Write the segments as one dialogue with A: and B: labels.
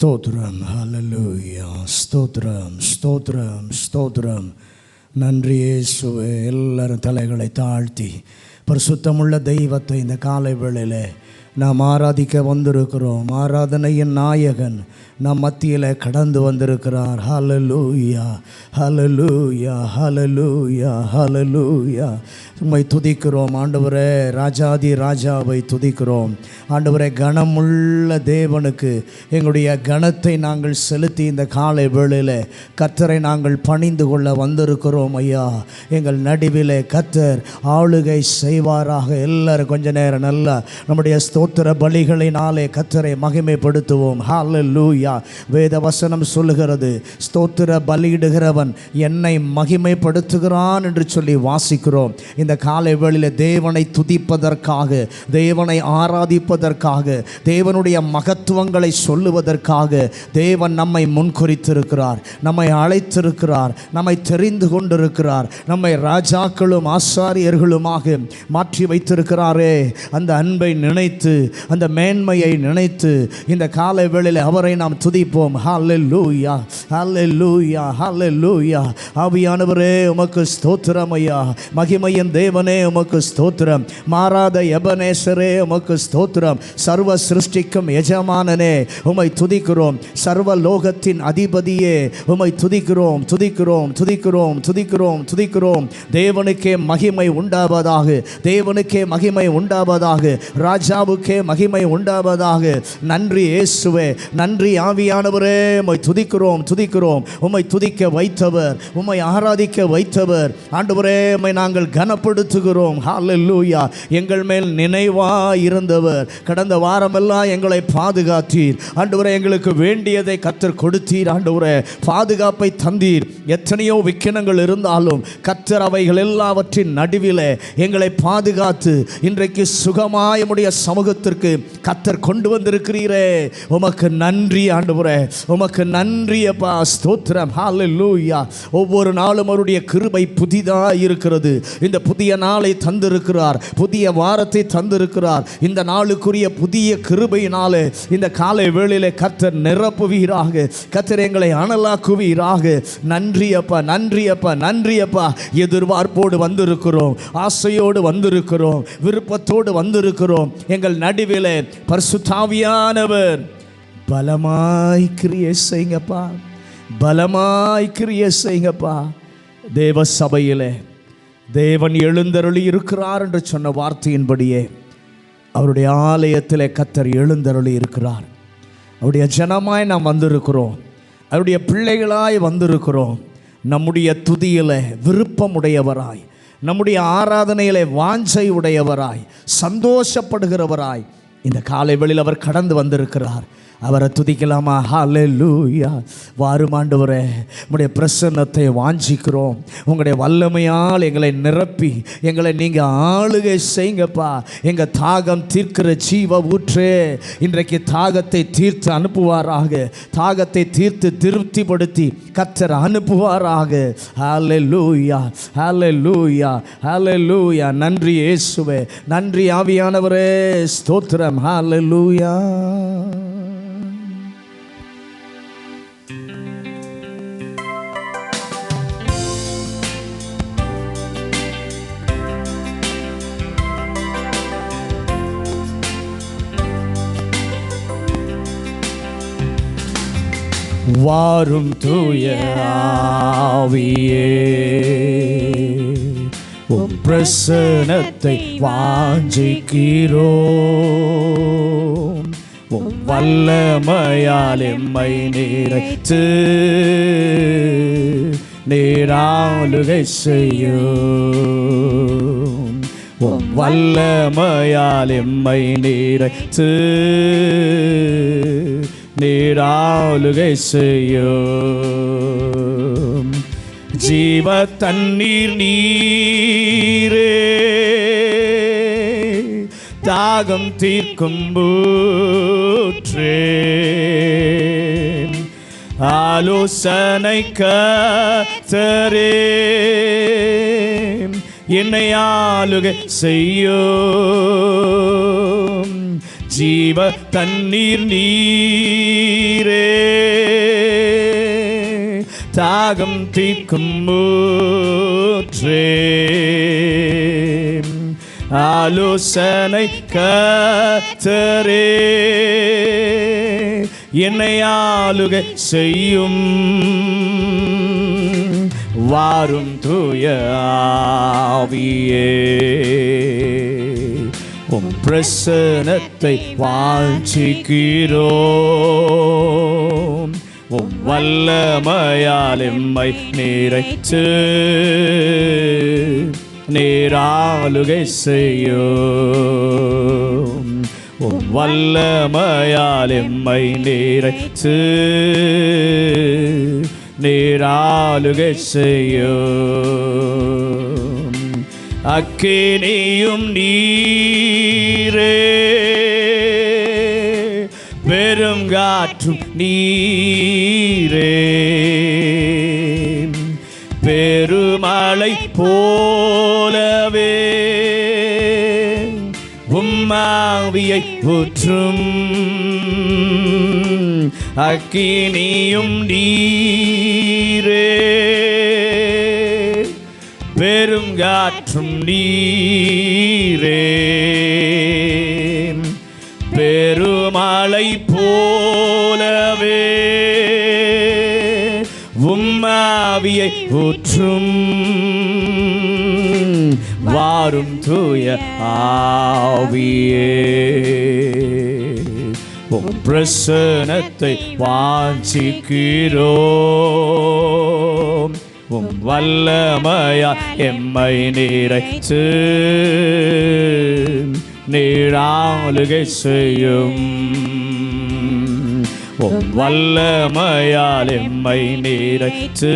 A: ஸ்தோத்திரம். ஹல்லேலூயா. ஸ்தோத்திரம், ஸ்தோத்திரம், ஸ்தோத்திரம். நன்றி இயேசுவே. எல்லாரும் தலைகளை தாழ்த்தி பரிசுத்தமுள்ள தெய்வத்தை இந்த காலை வேளையில் நாம் ஆராதிக்க வந்திருக்கிறோம். ஆராதனையின் நாயகன் நம் மத்தியில் கடந்து வந்திருக்கிறார். ஹல்லேலூயா, ஹல்லேலூயா, ஹல்லேலூயா, ஹல்லேலூயா. உம்மை துதிக்கிறோம் ஆண்டவரே. ராஜாதி ராஜாவை துதிக்கிறோம் ஆண்டவரே. கனமுள்ள தேவனுக்கு எங்களுடைய கனத்தை நாங்கள் செலுத்தி இந்த காலை வேளையில் கர்த்தரை நாங்கள் பணிந்து கொள்ள வந்திருக்கிறோம் ஐயா. எங்கள் நடுவிலே கர்த்தர் ஆளுகை செய்வாராக. எல்லாரும் கொஞ்ச நேரம் நல்லா நம்முடைய ஸ்தோத்திர பலிகளினாலே கர்த்தரை மகிமைப்படுத்துவோம். ஹல்லேலூயா. வேத வசனம் சொல்லுகிறது, ஸ்தோத்திர பலியிடுகிறவன் என்னை மகிமைப்படுத்துகிறான் என்று சொல்லி வாசிக்கிறோம். இந்த காலை வேளையில் தேவனை துதிப்பதற்காக, தேவனை ஆராதிப்பதற்காக, தேவனுடைய மகத்துவங்களை சொல்லுவதற்காக தேவன் நம்மை முன்குறித்திருக்கிறார், நம்மை அழைத்திருக்கிறார், நம்மை தெரிந்து கொண்டிருக்கிறார், நம்மை ராஜாக்களும் ஆசாரியர்களுமாக மாற்றி வைத்திருக்கிறாரே. அந்த அன்பை நினைத்து, அந்த மேன்மையை நினைத்து இந்த காலை வேளையில் அவரை நாம் துதிப்போம். ஹல்லேலூயா, ஹல்லேலூயா, ஹல்லேலூயா. ஆவியானவரே உமக்கு ஸ்தோத்திரம் ஐயா. மகிமையின் தேவனே உமக்கு ஸ்தோத்திரம். மாறாத எபனேசரே உமக்கு ஸ்தோத்திரம். சர்வ சிருஷ்டிக்கும் எஜமானனே உம்மை துதிக்கிறோம். சர்வ லோகத்தின் அதிபதியே உம்மை துதிக்கிறோம், துதிக்கிறோம், துதிக்கிறோம், துதிக்கிறோம், துதிக்கிறோம். தேவனுக்கே மகிமை உண்டாவதாக, தேவனுக்கே மகிமை உண்டாவதாக, ராஜாவுக்கே மகிமை உண்டாவதாக. நன்றி இயேசுவே, நன்றி ஆவியானவரே. உம்மை துதிக்கிறோம், துதிக்கிறோம். உம்மை துதிக்க வைத்தவர், உம்மை ஆராதிக்க வைத்தவர் ஆண்டவரே, உம்மை நாங்கள் கனப்படுத்துகிறோம். ஹல்லேலூயா. எங்கள் மேல் நினைவாய் இருந்தவர். கடந்த வாரமெல்லாம் எங்களை பாதுகாத்தீர் ஆண்டவரே. எங்களுக்கு வேண்டியதை கர்த்தர் கொடுத்தீர் ஆண்டவரே. பாதுகாப்பை தந்தீர். எத்தனையோ விக்கினங்கள் இருந்தாலும் கர்த்தர் அவைகள் எல்லாவற்றின் நடுவில் எங்களை பாதுகாத்து இன்றைக்கு சுகமாய் உம்முடைய சமூகத்திற்கு கர்த்தர் கொண்டு வந்திருக்கிறீரே. உமக்கு நன்றி ஆண்டவரே, உமக்கு நன்றி அப்பா. ஸ்தோத்திரம். ஹல்லேலூயா. ஒவ்வொரு நாளும் அவருடைய கிருபை புதிதாக இருக்கிறது. இந்த புதிய நாளை தந்திருக்கிறார், புதிய வாரத்தை தந்திருக்கிறார். இந்த நாளுக்குரிய புதிய கிருபையினாலே இந்த காலை வேளையிலே கர்த்தர் நிரப்புவீராக, கர்த்தர் எங்களை அனலாக்குவீராக. நன்றி அப்பா, நன்றி அப்பா, நன்றி அப்பா. எதிர்பார்ப்போடு வந்திருக்கிறோம், ஆசையோடு வந்திருக்கிறோம், விருப்பத்தோடு வந்திருக்கிறோம். எங்கள் நடுவிலே பரிசுத்தாவியானவர் பலமாய் கிரியை செய்யுங்கப்பா, பலமாய் கிரியை செய்யுங்கப்பா. தேவ சபையிலே தேவன் எழுந்தருளி இருக்கிறார் என்று சொன்ன வார்த்தையின்படியே அவருடைய ஆலயத்திலே கர்த்தர் எழுந்தருளி இருக்கிறார். அவருடைய ஜனமாய் நாம் வந்திருக்கிறோம், அவருடைய பிள்ளைகளாய் வந்திருக்கிறோம். நம்முடைய துதியிலே விருப்பமுடையவராய், நம்முடைய ஆராதனையிலே வாஞ்சை உடையவராய், சந்தோஷப்படுகிறவராய் இந்த காலை வேளையில் அவர் கடந்து வந்திருக்கிறார். அவரை துதிக்கலாமா? ஹல்லேலூயா. வாரும் ஆண்டவரே, உங்களுடைய பிரசன்னத்தை வாஞ்சிக்கிறோம். உங்களுடைய வல்லமையால் எங்களை நிரப்பி எங்களை நீங்கள் ஆளுகை செய்யுங்கப்பா. எங்கள் தாகம் தீர்க்கிற ஜீவ ஊற்றே இன்றைக்கு தாகத்தை தீர்த்து அனுப்புவாராக, தாகத்தை தீர்த்து திருப்திப்படுத்தி கர்த்தர் அனுப்புவாராக. ஹல்லேலூயா, ஹல்லேலூயா, ஹல்லேலூயா. நன்றி இயேசுவே, நன்றி ஆவியானவரே. ஸ்தோத்திரம். ஹல்லேலூயா. வாரும் தூய ஆவியே, உம் பிரசன்னத்தை வாஞ்சிக்கிறோம். உம் வல்லமையால் எம்மை நிறைத்து நீராளுகை செய்யும். உம் வல்லமையால் எம்மை நிறைத்து நீராளுகை செய்யும். ஜீவ தண்ணீர் நீரே, தாகம் தீர்க்கும் ஊற்றே, ஆலோசனை கர்த்தரே என்னை ஆளுகை செய்யும். ஜீவ தண்ணீர் நீரே, தாகம் தீர்க்கும் ஊற்றே, ஆலோசனை கர்த்தரே, என்னை ஆளுகை செய்யும். வாரும் தூய ஆவியே, உம் பிரசன்னத்தை வாஞ்சிக்கிறோம். உம் வல்லமையால் எம்மை நிறைத்து நீராளுகை செய்யும். உம் வல்லமையால் எம்மை நிறைத்து நீராளுகை செய்யும். அக்கினியும் நீரே, பெருங்காற்றும் நீரே, பெருமழை போலவே உம்மாவியை ஊற்றும். அக்கினியும் நீரே, பெருங்காற்றும் நீரே, பெருமழை போலவே உம்மாவியை ஊற்றும். வாரும் தூய ஆவியே, உம் பிரசன்னத்தை வாஞ்சிக்கிறோம். உம் வல்லமையால் எம்மை நிறைத்து நீராளுகை செய்யும். உம் வல்லமையால் எம்மை நிறைத்து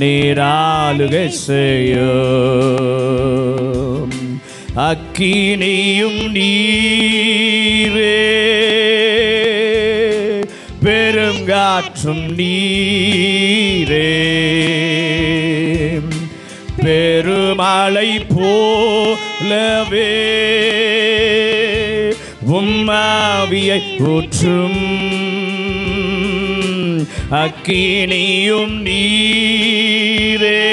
A: நீராளுகை செய்யும். அக்கினியும் நீரே, பெருங்காற்றும் நீரே, பெருமழை போலவே உம்மாவியை ஊற்றும். அக்கினியும் நீரே,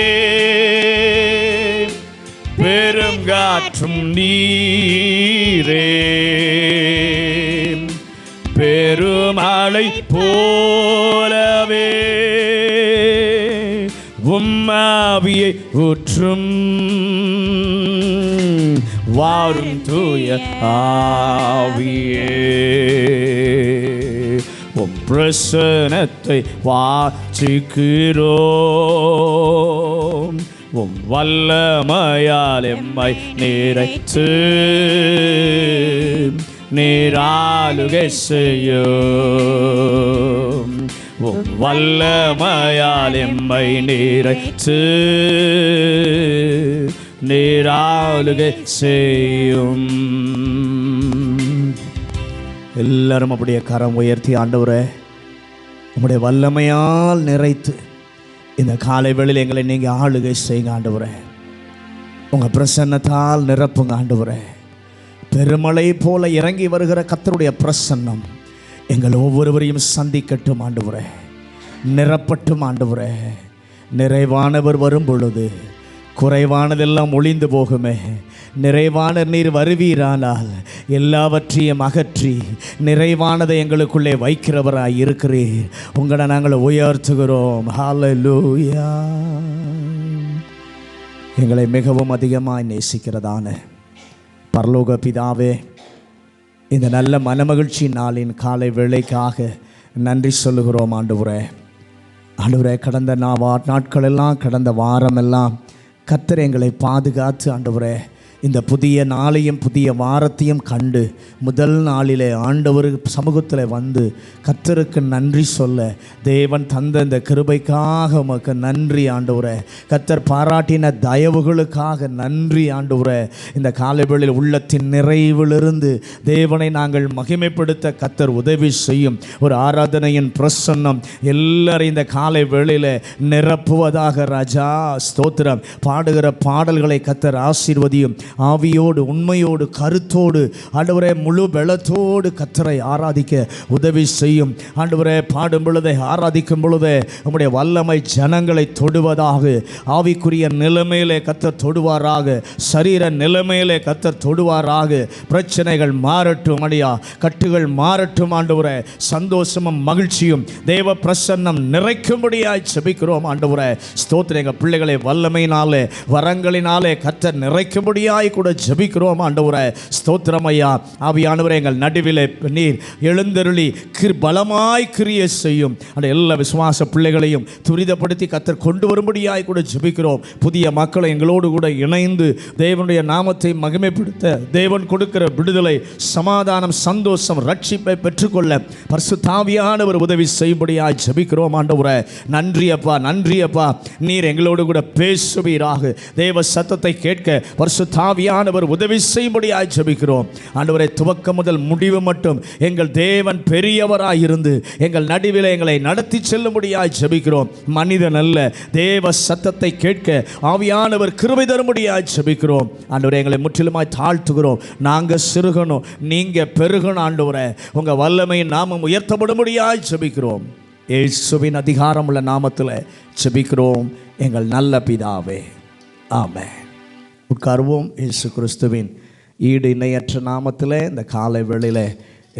A: பெருங்காற்றும் நீரே, பெருமழை போலவே உம்மாவியை ஊற்றும். வாரும் தூய ஆவியே, உம் பிரசன்னத்தை வாஞ்சிக்கிறோம். உம் வல்லமையால் எம்மை நிறைத்து நீராளுகை செய்யும். உம் வல்லமையால் எம்மை நிறைத்து நீராளுகை செய்யும். எல்லாரும் அப்படியே கரம் உயர்த்தி, ஆண்டவரே உம்முடைய வல்லமையால் நிறைத்து இந்த காலை வேளையில் எங்களை நீங்கள் ஆளுகை செய்யுங்க ஆண்டவரே. உங்கள் பிரசன்னத்தால் நிரப்புங்க ஆண்டவரே. பெருமழை போல இறங்கி வருகிற கர்த்தருடைய பிரசன்னம் எங்கள் ஒவ்வொருவரையும் சந்திக்கட்டும் ஆண்டவரே, நிரப்பட்டும் ஆண்டவரே. நிறைவானவர் வரும் பொழுது குறைவானதெல்லாம் ஒளிந்து போகுமே. நிறைவான நீர் வருவீரானால் எல்லாவற்றையும் அகற்றி நிறைவானதை எங்களுக்குள்ளே வைக்கிறவராய் இருக்கிறீர். உங்களை நாங்கள் உயர்த்துகிறோம். ஹல்லேலூயா. எங்களை மிகவும் அதிகமாய் நேசிக்கிறதான பரலோக பிதாவே, இந்த நல்ல மனமகிழ்ச்சி நாளின் காலை வேளைக்காக நன்றி சொல்லுகிறோம் ஆண்டவரே. ஆண்டவரே, கடந்த நாட்களெல்லாம், கடந்த வாரமெல்லாம் கர்த்தர் எங்களை பாதுகாத்து ஆண்டவரே இந்த புதிய நாளையும் புதிய வாரத்தையும் கண்டு முதல் நாளிலே ஆண்டவர் சமூகத்தில் வந்து கர்த்தருக்கு நன்றி சொல்ல தேவன் தந்த இந்த கிருபைக்காக உமக்கு நன்றி ஆண்டவரே. கர்த்தர் பாராட்டின தயவுகளுக்காக நன்றி ஆண்டவரே. இந்த காலைவேளையில் உள்ளத்தின் நிறைவிலிருந்து தேவனை நாங்கள் மகிமைப்படுத்த கர்த்தர் உதவி செய்யும். ஒரு ஆராதனையின் பிரசன்னம் எல்லாரும் இந்த காலை வேளையில் நிரப்புவதாக ராஜா. ஸ்தோத்திரம். பாடுகிற பாடல்களை கர்த்தர் ஆசீர்வதியும். ஆவியோடு உண்மையோடு கருத்தோடு ஆண்டவரே முழு பலத்தோடு கர்த்தரை ஆராதிக்க உதவி செய்யும். ஆண்டவரே பாடும் பொழுதே ஆராதிக்கும் பொழுதே நம்முடைய வல்லமை ஜனங்களை தொடுவதாக, ஆவிக்குரிய நிலைமையிலே கர்த்தர் தொடுவாராக, சரீர நிலைமையிலே கர்த்தர் தொடுவாராக. பிரச்சனைகள் மாறட்டும் அடியா, கட்டுகள் மாறட்டும் ஆண்டவரே. சந்தோஷமும் மகிழ்ச்சியும் தேவ பிரசன்னம் நிறைக்கும்படியாய் செபிக்கிறோம் ஆண்டவரே. ஸ்தோத்திரம். எங்கள் பிள்ளைகளை வல்லமையினாலே வரங்களினாலே கர்த்தர் நிறைக்கும்படியாய் கூட ஜெபிக்கிறோம் ஆண்டவரே. ஸ்தோத்திரம் ஐயா. ஆவியானவரே, எங்கள் நடுவிலே நீர் எழுந்தருளி பலமாய் கிரியை செய்யும். அந்த எல்லா விசுவாச பிள்ளைகளையும் துரிதப்படுத்தி கர்த்தர் கொண்டு வரும்படியாய் கூட ஜெபிக்கிறோம். புதிய மக்களை எங்களோடு கூட இணைந்து தேவனுடைய நாமத்தை மகிமைப்படுத்த தேவன் கொடுக்கிற விடுதலை, சமாதானம், சந்தோஷம், ரட்சிப்பை பெற்றுக்கொள்ள பரிசுத்த ஆவியானவர் உதவி செய்யும்படியாய் ஜெபிக்கிறோம் ஆண்டவரே. நன்றி அப்பா, நன்றி அப்பா. நீர் எங்களோடு கூட பேசுவீராக. தேவ சத்தத்தை கேட்க பரிசுத்த ஆவியானவர் உதவி செய்யும்படியாய் ஜெபிக்கிறோம் ஆண்டவரே. துவக்கம் முதல் முடிவு மட்டும் எங்கள் தேவன் பெரியவராய் இருந்து எங்கள் நடுவில் எங்களை நடத்தி செல்லும்படியாய் ஜெபிக்கிறோம். மனிதன் அல்ல, தேவ சத்தத்தை கேட்க ஆவியானவர் கிருபை தரும்படியாய் ஜெபிக்கிறோம் ஆண்டவரே. எங்களை முற்றிலுமாய் தாழ்த்துகிறோம். நாங்கள் சிறுகணும், நீங்க பெருகணும் ஆண்டவரே. உங்க வல்லமையின் நாமம் உயர்த்தப்படும்படியாய் ஜெபிக்கிறோம். இயேசுவின் அதிகாரம் உள்ள நாமத்தில் ஜெபிக்கிறோம் எங்கள் நல்ல பிதாவே, ஆமென். உட்கார்வோம். இயேசு கிறிஸ்துவின் ஈடு இணையற்ற நாமத்தில் இந்த காலை வேளையில்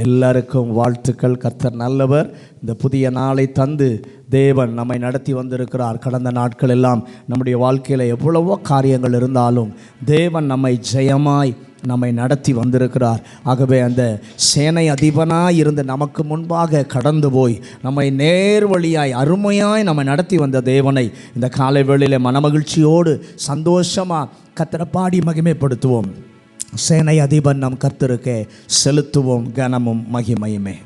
A: எல்லாருக்கும் வாழ்த்துக்கள். கர்த்தர் நல்லவர். இந்த புதிய நாளை தந்து தேவன் நம்மை நடத்தி வந்திருக்கிறார். கடந்த நாட்கள் எல்லாம் நம்முடைய வாழ்க்கையில் எவ்வளவோ காரியங்கள் இருந்தாலும் தேவன் நம்மை ஜெயமாய் நம்மை நடத்தி வந்திருக்கிறார். ஆகவே அந்த சேனை அதிபனாய் இருந்து நமக்கு முன்பாக கடந்து போய் நம்மை நேர் வழியாய் அருமையாய் நம்மை நடத்தி வந்த தேவனை இந்த காலை வேளையில் மனமகிழ்ச்சியோடு சந்தோஷமாக கர்த்தரை பாடி மகிமைப்படுத்துவோம். சேனை அதிபன் நம் கர்த்தருக்கே செலுத்துவோம் கனமும் மகிமையுமே.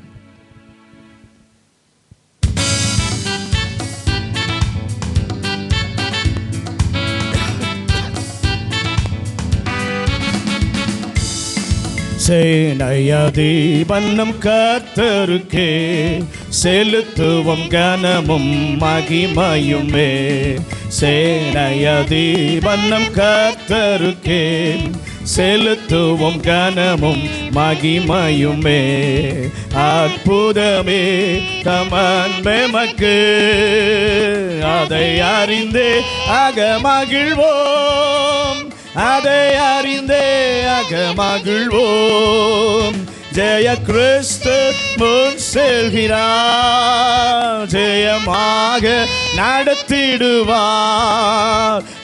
A: சேனையதிபன் நம் கர்த்தருக்கே செலுத்துவோம் கனமும் மகிமையுமே. சேனையதிபன் நம் கர்த்தருக்கே செலுத்துவோம் கனமும் மகிமையுமே. அற்புதமே தம் அன்பெமக்கு, அதை அறிந்தே அகமகிழ்வோம், அதை அறிந்தே அகமகிழ்வோம். ஜெய கிறிஸ்து முன் செல்கிறார், ஜெயமாக நடத்திடுவார்.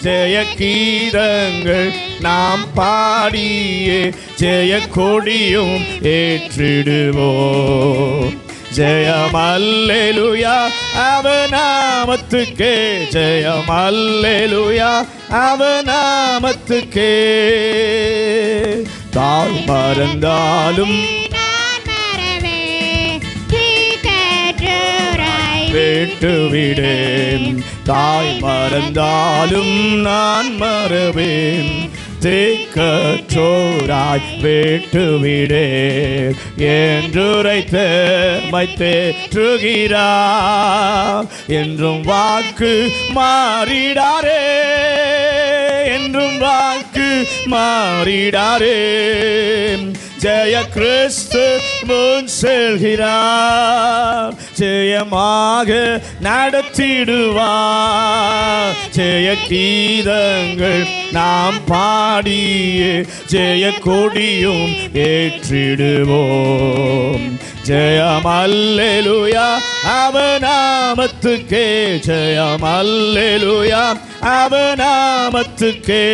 A: ஜெய கீதங்கள் நாம் பாடியே ஜெய கொடியும் ஏற்றிடுவோம். ஜெயம் அல்லேலூயா அவர் நாமத்துக்கே, ஜெயம் அல்லேலூயா அவர் நாமத்துக்கே. தாய் மறந்தாலும் விட்டுவிடேன், தாய் மறந்தாலும் நான் மறவேன். தேக்கற்றோராய் விட்டுவிடேன் என்றுரைத்த தேற்றுகிறார். என்றும் வாக்கு மாறிடாரே, என்றும் வாக்கு மாறிடாரே. ஜெய கிறிஸ்து முன் செல்கிறார், ஜெயமாக நடத்திடுவார். ஜெய கீதங்கள் நாம் பாடியே ஜெய கொடியும் ஏற்றிடுவோம். ஜெயம் அல்லேலூயா அவர் நாமத்துக்கே, ஜெயம் அல்லேலூயா அவர் நாமத்துக்கே.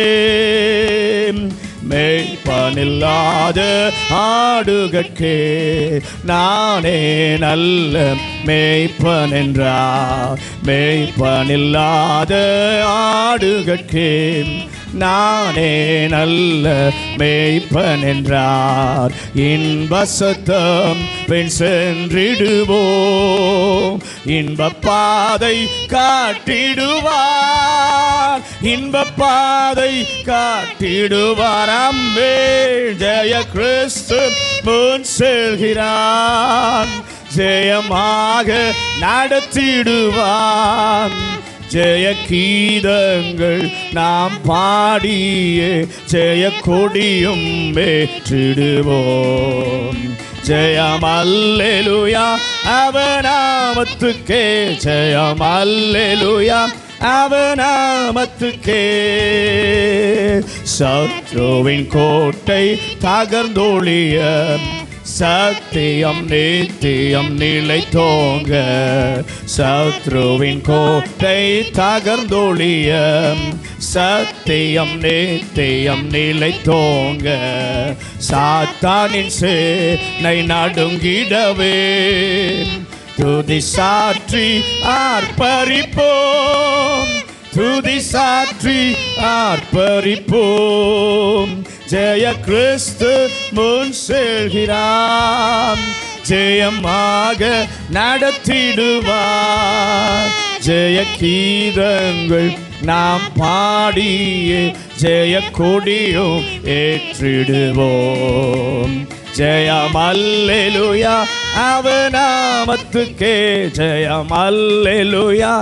A: மேய்ப்பனில்லாத ஆடுகட்கே நானே நல்ல மேய்ப்பன் என்றார். மேய்ப்பனில்லாத ஆடுகட்கே நானே நல்ல மேய்ப்பன் என்றார். இன்ப சத்தம் பின் சென்றிடுவோம், இன்ப பாதை காட்டிடுவார், இன்ப பாதை காட்டிடுவார். அம்மே ஜெய கிறிஸ்து முன் செல்கிறான், ஜெயமாக நடத்திடுவான். ஜெய கீதங்கள் நாம் பாடியே ஜெய கொடியும் ஏற்றிடுவோம். ஜெயம் அல்லேலூயா அவர் நாமத்துக்கே, ஜெயம் அல்லேலூயா அவர் நாமத்துக்கே. சத்ருவின் கோட்டை தகர்ந்தொழிய சத்தியம் நித்தியம் நிலைத்தோங்க. சத்ருவின் கோட்டை தகர்ந்தொழிய சத்தியம் நித்தியம் நிலைத்தோங்க. சாத்தானின் சேனை நடுங்கிடவே துதி சாற்றி ஆர்ப்பரிப்போம், துதி சாற்றி ஆர்ப்பரிப்போம். ஜெய கிறிஸ்து முன் செல்கிறார், ஜெயமாக நடத்திடுவார். ஜெய கீதங்கள் நாம் பாடியே ஜெய கொடியும் ஏற்றிடுவோம். ஜெயம் அல்லேலூயா அவர் நாமத்துக்கே, ஜெயம் அல்லேலூயா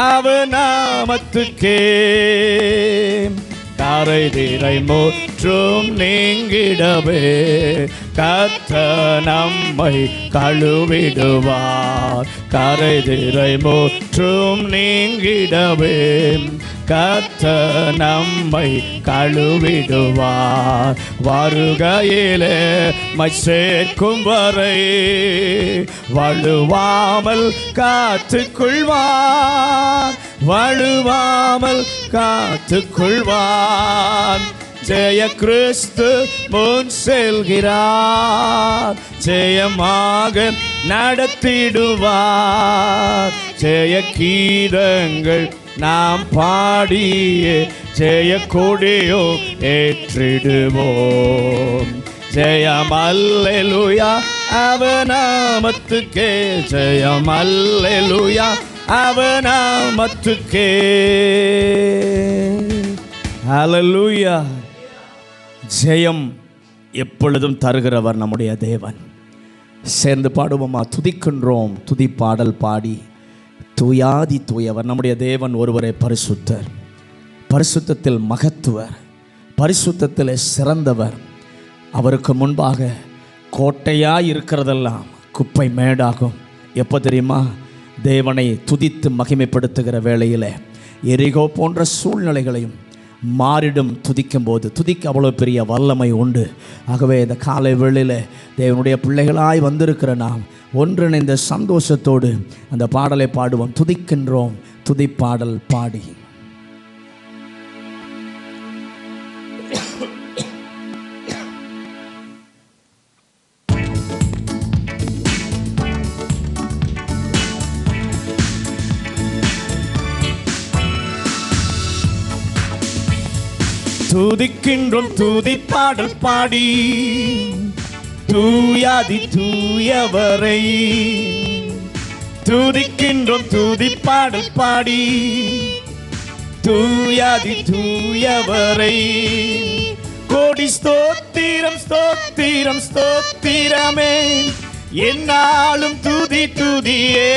A: அவர் நாமத்துக்கே. கரை திரை முற்றும் நீங்கிடவே கர்த்தர் நம்மை கழுவிடுவார். கரை திரை முற்றும் நீங்கிடவே கர்த்தர் நம்மை கழுவிடுவார். வருகையிலே மை சேர்க்கும் வரை வழுவாமல் காத்துக்கொள்வார், வழுவாமல் காத்துக்கொள்வார். ஜெய கிறிஸ்து முன் செல்கிறார், ஜெயமாக நடத்திடுவார். ஜெய கீதங்கள் நாம் பாடியே ஜெய கொடியோ ஏற்றிடுவோம். ஜெயம் அல்லேலூயா அவர் நாமத்துக்கே, ஜெயம் அல்லேலூயா அவர் நாமத்துக்கே. ஹல்லேலூயா. ஜெயம் எப்பொழுதும் தருகிறவர் நம்முடைய தேவன். சேர்ந்து பாடுவோமா? துதிக்கின்றோம் துதி பாடல் பாடி. தூயாதி தூயவர் நம்முடைய தேவன் ஒருவரே பரிசுத்தர், பரிசுத்தத்தில் மகத்துவர், பரிசுத்தத்தில் சிறந்தவர். அவருக்கு முன்பாக கோட்டையாய் இருக்கிறதெல்லாம் குப்பை மேடாகும். எப்போ தெரியுமா? தேவனை துதித்து மகிமைப்படுத்துகிற வேளையில் எரிகோ போன்ற சூழ்நிலைகளையும் மாறிடும் துதிக்கும் போது துதிக்க அவ்வளோ பெரிய வல்லமை உண்டு. ஆகவே இந்த காலை வேளையில் தேவனுடைய பிள்ளைகளாய் வந்திருக்கிற நாம் ஒன்றிணைந்த சந்தோஷத்தோடு அந்த பாடலை பாடுவோம். துதிக்கின்றோம் துதிப்பாடல் பாடி. துதிக்கின்றோம் துதிப்பாடல் பாடி தூயாதி தூயவரை. துதிக்கின்றோம் துதிப்பாடல் பாடி தூயாதி தூயவரை. கோடி ஸ்தோத்திரம் ஸ்தோத்திரம் ஸ்தோத்திரமே, என்னாலும் துதி துதியே.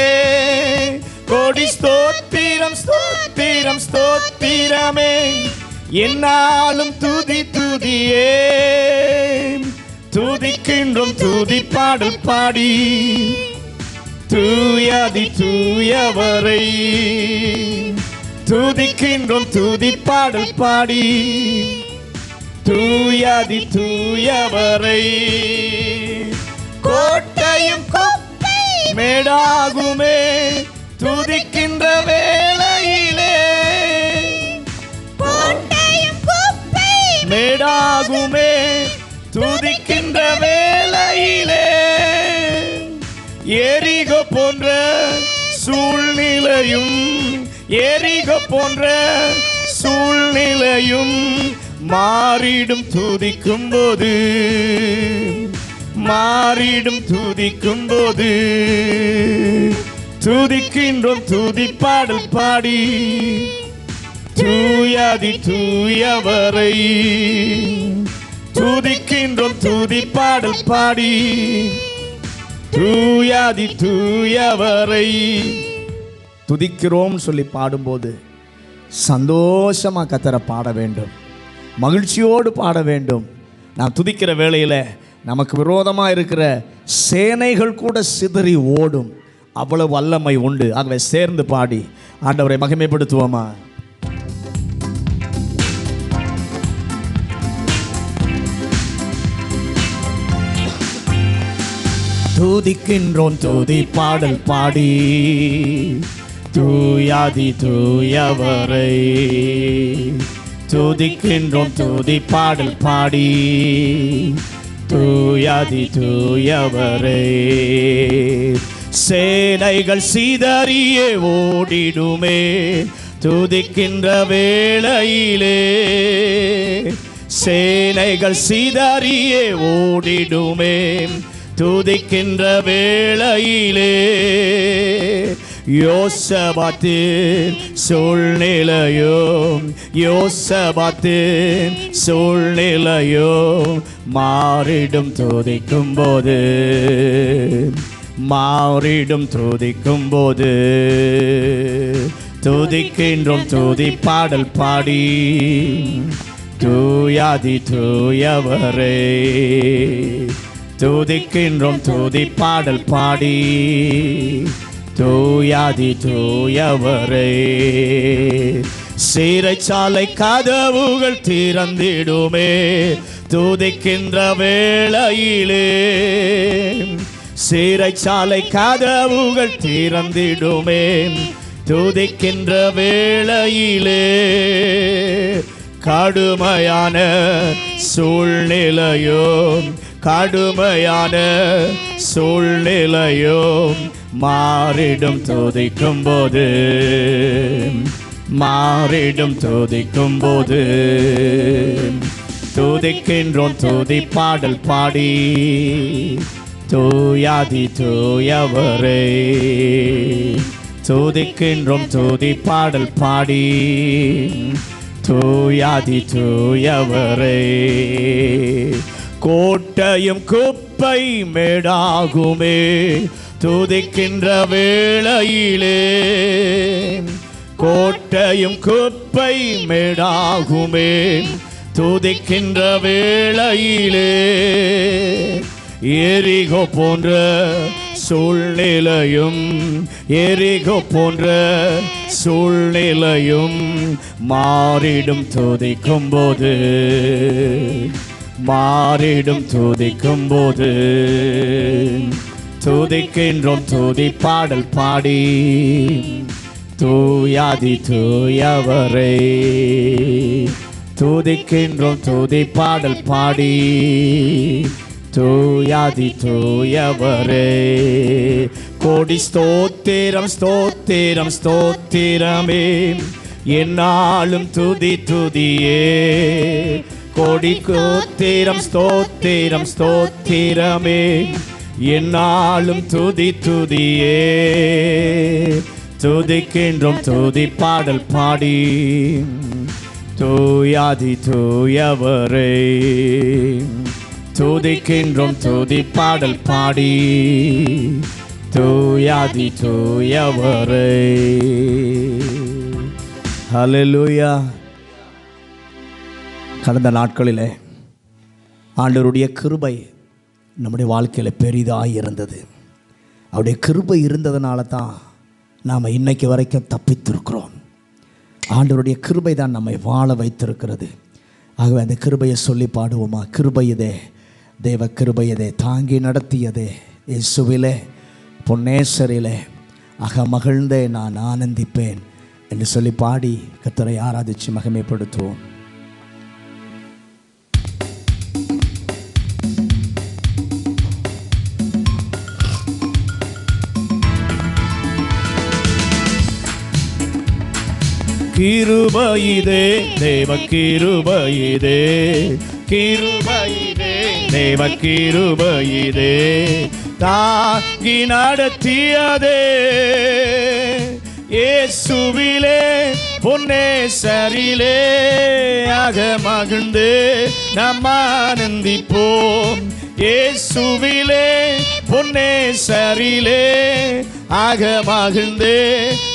A: கோடி ஸ்தோத்திரம் ஸ்தோத்திரம் ஸ்தோத்திரமே, என்னாலும் துதி துதியே. துதிக்கின்றோம் துதிப்பாடல் பாடி தூயாதி தூயவரை. துதிக்கின்றோம் துதிப்பாடல் பாடி தூயாதி தூயவரை. கோட்டையும் குப்பை மேடாகுமே துதிக்கின்ற வேளையிலே, மேடாகுமே துதிக்கின்ற வேளையிலே. எரிகோ போன்ற சூழ்நிலையும், எரிகோ போன்ற சூழ்நிலையும் மாறிடும் துதிக்கும் போது, மாறிடும் துதிக்கும் போது. துதிக்கின்றோம் துதிப்பாடல் பாடி தூயாதி தூயவரை. துதிக்கின்றோம் துதிப்பாடல் பாடி தூயாதி தூயவரை. துதிக்கிறோம் சொல்லி பாடும்போது சந்தோஷமாக கர்த்தரை பாட வேண்டும், மகிழ்ச்சியோடு பாட வேண்டும். நான் துதிக்கிற வேளையில் நமக்கு விரோதமாக இருக்கிற சேனைகள் கூட சிதறி ஓடும், அவ்வளவு வல்லமை உண்டு. ஆகவே சேர்ந்து பாடி ஆண்டவரை மகிமைப்படுத்துவோமா? துதிக்கின்றோம் துதி பாடல் பாடி, தூயாதி தூயவரை. துதிக்கின்றோம் துதி பாடல் பாடி, தூயாதி தூயவரை. சேனைகள் சிதறியே ஓடிடுமே துதிக்கின்ற வேளையிலே, சேனைகள் சிதறியே ஓடிடுமே துதிக்கின்ற வேளையிலே. யோசபாத்தின் சூழ்நிலையும் யோசபாத்தின் சூழ்நிலையும் மாறிடும் துதிக்கும் போது, மாறிடும் துதிக்கும் போது. துதிக்கின்றோம் துதி பாடல் பாடி, தூயாதி தூயவரே. துதிக்கின்றோம் துதி பாடல் பாடி, தூயாதி தூயவரே. சிறைச்சாலை கதவுகள் திறந்திடுமே துதிக்கின்ற வேளையிலே, சிறைச்சாலை கதவுகள் திறந்திடுமே துதிக்கின்ற வேளையிலே. கடுமையான சூழ்நிலையும் கடுமையான சூழ்நிலையும் மாறிடும் துதிக்கும் போது, மாறிடும் துதிக்கும் போது. துதிக்கின்றோம் துதி பாடல் பாடி, தூயாதி தூயவரே. துதிக்கின்றோம் துதி பாடல் பாடி, தூயாதி தூயவரே. கோட்டையும் குப்பை மேடாகுமே துதிக்கின்ற வேளையிலே, கோட்டையும் குப்பை மேடாகுமே துதிக்கின்ற வேளையிலே. எரிகோ போன்ற சூழ்நிலையும் எரிகோ போன்ற சூழ்நிலையும் மாறிடும் துதிக்கும் போது, மாறிடும் துதிக்கும் போது. துதிக்கின்றோம் துதி பாடல் பாடி, தூயாதி தூயவரே. துதிக்கின்றோம் துதி பாடல் பாடி, தூயாதி தூயவரே. கோடி ஸ்தோத்திரம் ஸ்தோத்திரம் ஸ்தோத்திரமே, என்னாலும் துதி துதியே. கோடி ஸ்தோத்திரம் ஸ்தோத்திரம் ஸ்தோத்திரமே, என்னாலும் துதி துதியே. துதிக்கின்றோம் துதி பாடல் பாடி, தூயாதி தூயவரே. துதிக்கின்றோம் துதி பாடல் பாடி, தூயாதி தூயவரே. ஹல்லேலூயா. கடந்த நாட்களில் ஆண்டவருடைய கிருபை நம்முடைய வாழ்க்கையில் பெரிதாக இருந்தது. அவருடைய கிருபை இருந்ததுனால தான் நாம் இன்னைக்கு வரைக்கும் தப்பித்திருக்கிறோம். ஆண்டவருடைய கிருபை தான் நம்மை வாழ வைத்திருக்கிறது. ஆகவே அந்த கிருபையை சொல்லி பாடுவோமா? கிருபையதே தேவ கிருபையதே தாங்கி நடத்தியதே, இயேசுவிலே பொன்னேசரிலே அகமகிழ்ந்தே நான் ஆனந்திப்பேன் என்று சொல்லி பாடி கர்த்தரை ஆராதித்து மகிமைப்படுத்துவோம். கிருபையிதே தேவ கிருபையிதே, கிருபையிதே தேவ கிருபையிதே தாங்கி நடத்தியதே. இயேசுவிலே பொன்னேசரிலே அகமகிழ்ந்து நாம் ஆனந்திப்போம். இயேசுவிலே பொன்னேசரிலே ஆக மகிழ்ந்தே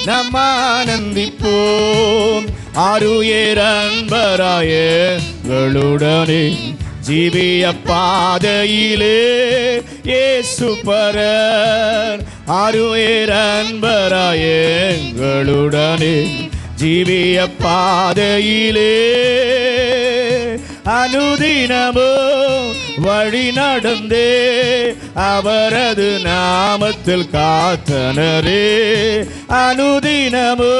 A: நாம் ஆனந்திப்போம். ஆருயிர் அன்பராய எங்களுடனே ஜீவிய பாதையிலே இயேசு பரர். ஆருயிர் அன்பராய எங்களுடனே ஜீவிய பாதையிலே அனுதினமோ வழி நடந்தே அவரது நாமத்தில் காத்தனரே. அனுதினமோ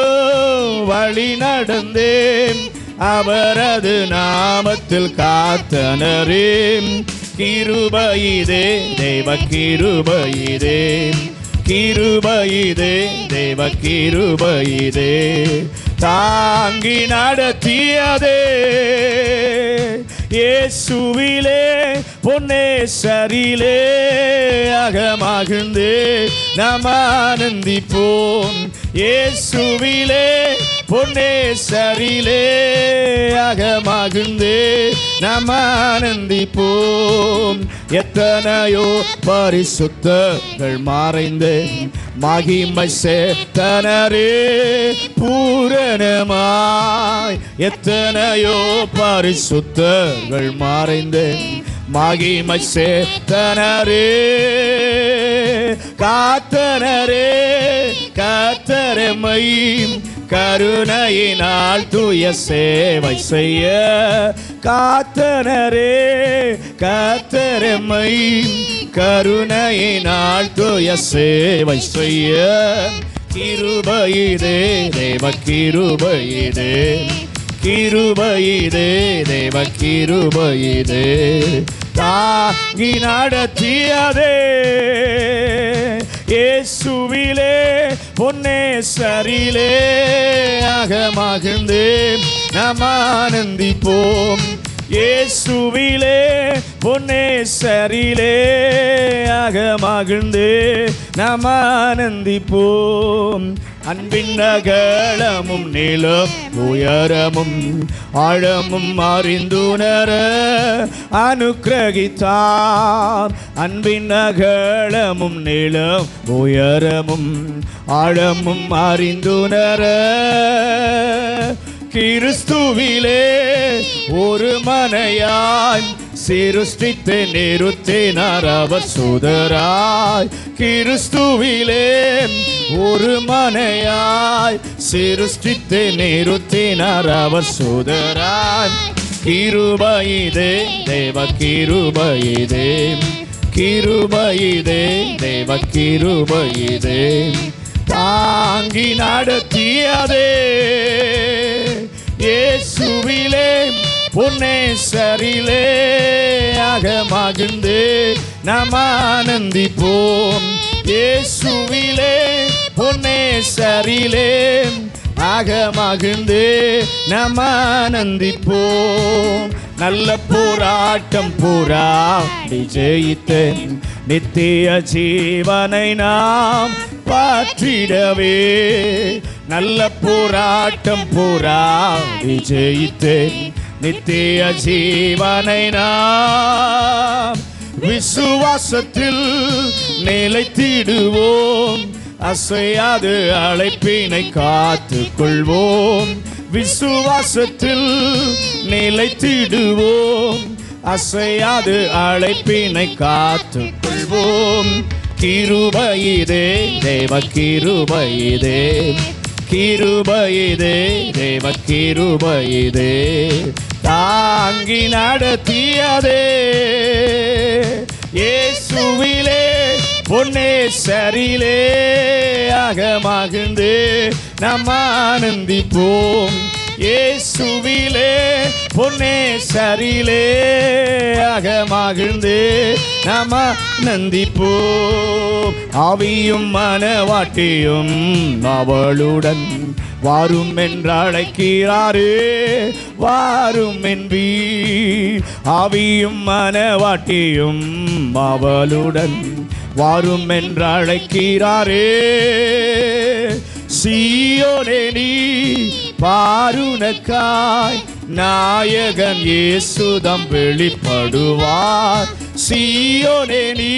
A: வழி நடந்தே அவரது நாமத்தில் காத்தனரே. கிருபையிதே தேவ கிருபையிதே, கிருபையிதே தேவ கிருபையிதே, தாங்கி நடத்தியதே இயேசுவிலே பொன்னேசரிலே. ஆக மகிழ்ந்தே நாம் ஆனந்திப்போம். இயேசுவிலே பொன்னேசரிலே ஆக மகிழ்ந்தே நாம் ஆனந்திப்போம். எத்தனையோ பரிசுத்தர்கள் மறைந்து மகிமை சேர்த்தனரே பூரணமாய். எத்தனையோ பரிசுத்தர்கள் மறைந்து மகிமை சேர்த்தனரே காத்தனரே. கர்த்தரை கருணையினால் தூய சேவை செய்ய காத்தனரே. கர்த்தரை கருணையினால் தூய சேவை செய்ய கிருபையிதே தேவ கிருபையிதே, கிருபையிதே தேவ கிருபையிதே, தாங்கி நடத்தியதே இயேசுவிலே பொன்னேசரிலே. ஆக மகிழ்ந்தே நாம் ஆனந்திப்போம். இயேசுவிலே பொன்னேசரிலே ஆக மகிழ்ந்தே நாம் ஆனந்திப்போம். அன்பின் அகலமும் நீளம் உயரமும் ஆழமும் அறிந்துணர அனுக்கிரகித்தார். அன்பின் அகலமும் நீளம் உயரமும் ஆழமும் அறிந்துணர கிறிஸ்துவிலே ஒரு மனையாய் சிருஷ்டித்து நிறுத்தினார் அவர் சுதராய். கிறிஸ்துவிலே ஒரு மனையாய் சிருஷ்டித்து நிறுத்தினார் அவர் சுதராய். கிருபையிதே தேவ கிருபையிதே, கிருபையிதே தேவ கிருபையிதே, தாங்கி நடத்தியதே இயேசுவிலே பொன்னேசரிலே. ஆக மகிழ்ந்தே நாம் ஆனந்திப்போம். இயேசுவிலே பொன்னேசரிலே ஆக மகிழ்ந்தே நாம் ஆனந்திப்போம். நல்ல போராட்டம் போராடி ஜெயித்து நித்திய ஜீவனை நாம் பாற்றிடவே. நல்ல போராட்டம் போராடி ஜெயித்து நித்திய ஜீவனை நாம் விசுவாசத்தில் நிலைத்திடுவோம். அசையாது அழைப்பினை காத்து கொள்வோம். விசுவாசத்தில் நிலைத்திடுவோம். அசையாது அழைப்பினை காத்து கொள்வோம். கிருபையிதே தேவ கிருபையிதே, கிருபையிதே தேவ கிருபையிதே, தாங்கி நடத்தியதே இயேசுவிலே பொன்னேசரிலே. ஆக மகிழ்ந்து நாம் ஆனந்திப்போம். இயேசுவிலே பொன்னேசரிலே ஆக மகிழ்ந்து நாம் ஆனந்திப்போம். ஆவியும் மனவாட்டியும் அவளுடன் வாரும் என்று அழைக்கிறாரே வாரும் என்பீர். ஆவியும் மனவாட்டியும் அவளுடன் வாரும் என்று அழைக்கிறாரே. சீயோனே நீ பாருனக்காய் நாயகன் இயேசுதம் வெளிப்படுவார். சீயோனே நீ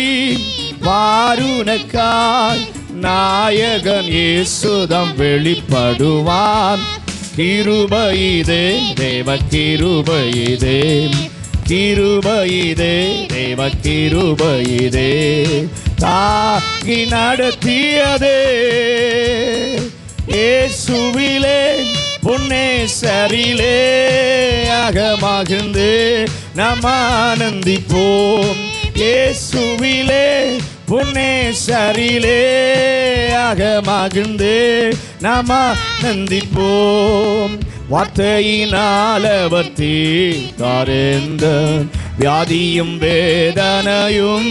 A: பாருனக்காய் நாயகன் இயேசுதான் வெளிப்படுவான். கிருபையிதே தேவ கிருபையிதே, கிருபையிதே தேவ கிருபையிதே, தாங்கி நடத்தியதே இயேசுவிலே பொன்னேசரிலே அகமகிழ்ந்து நாம் ஆனந்திப்போம். இயேசுவிலே பொன்னேசரிலே அகமகிழ்ந்து நாம் ஆனந்திப்போம். வார்த்தையினால் அவர் தீர்த்தார் எந்த வியாதியும் வேதனையும்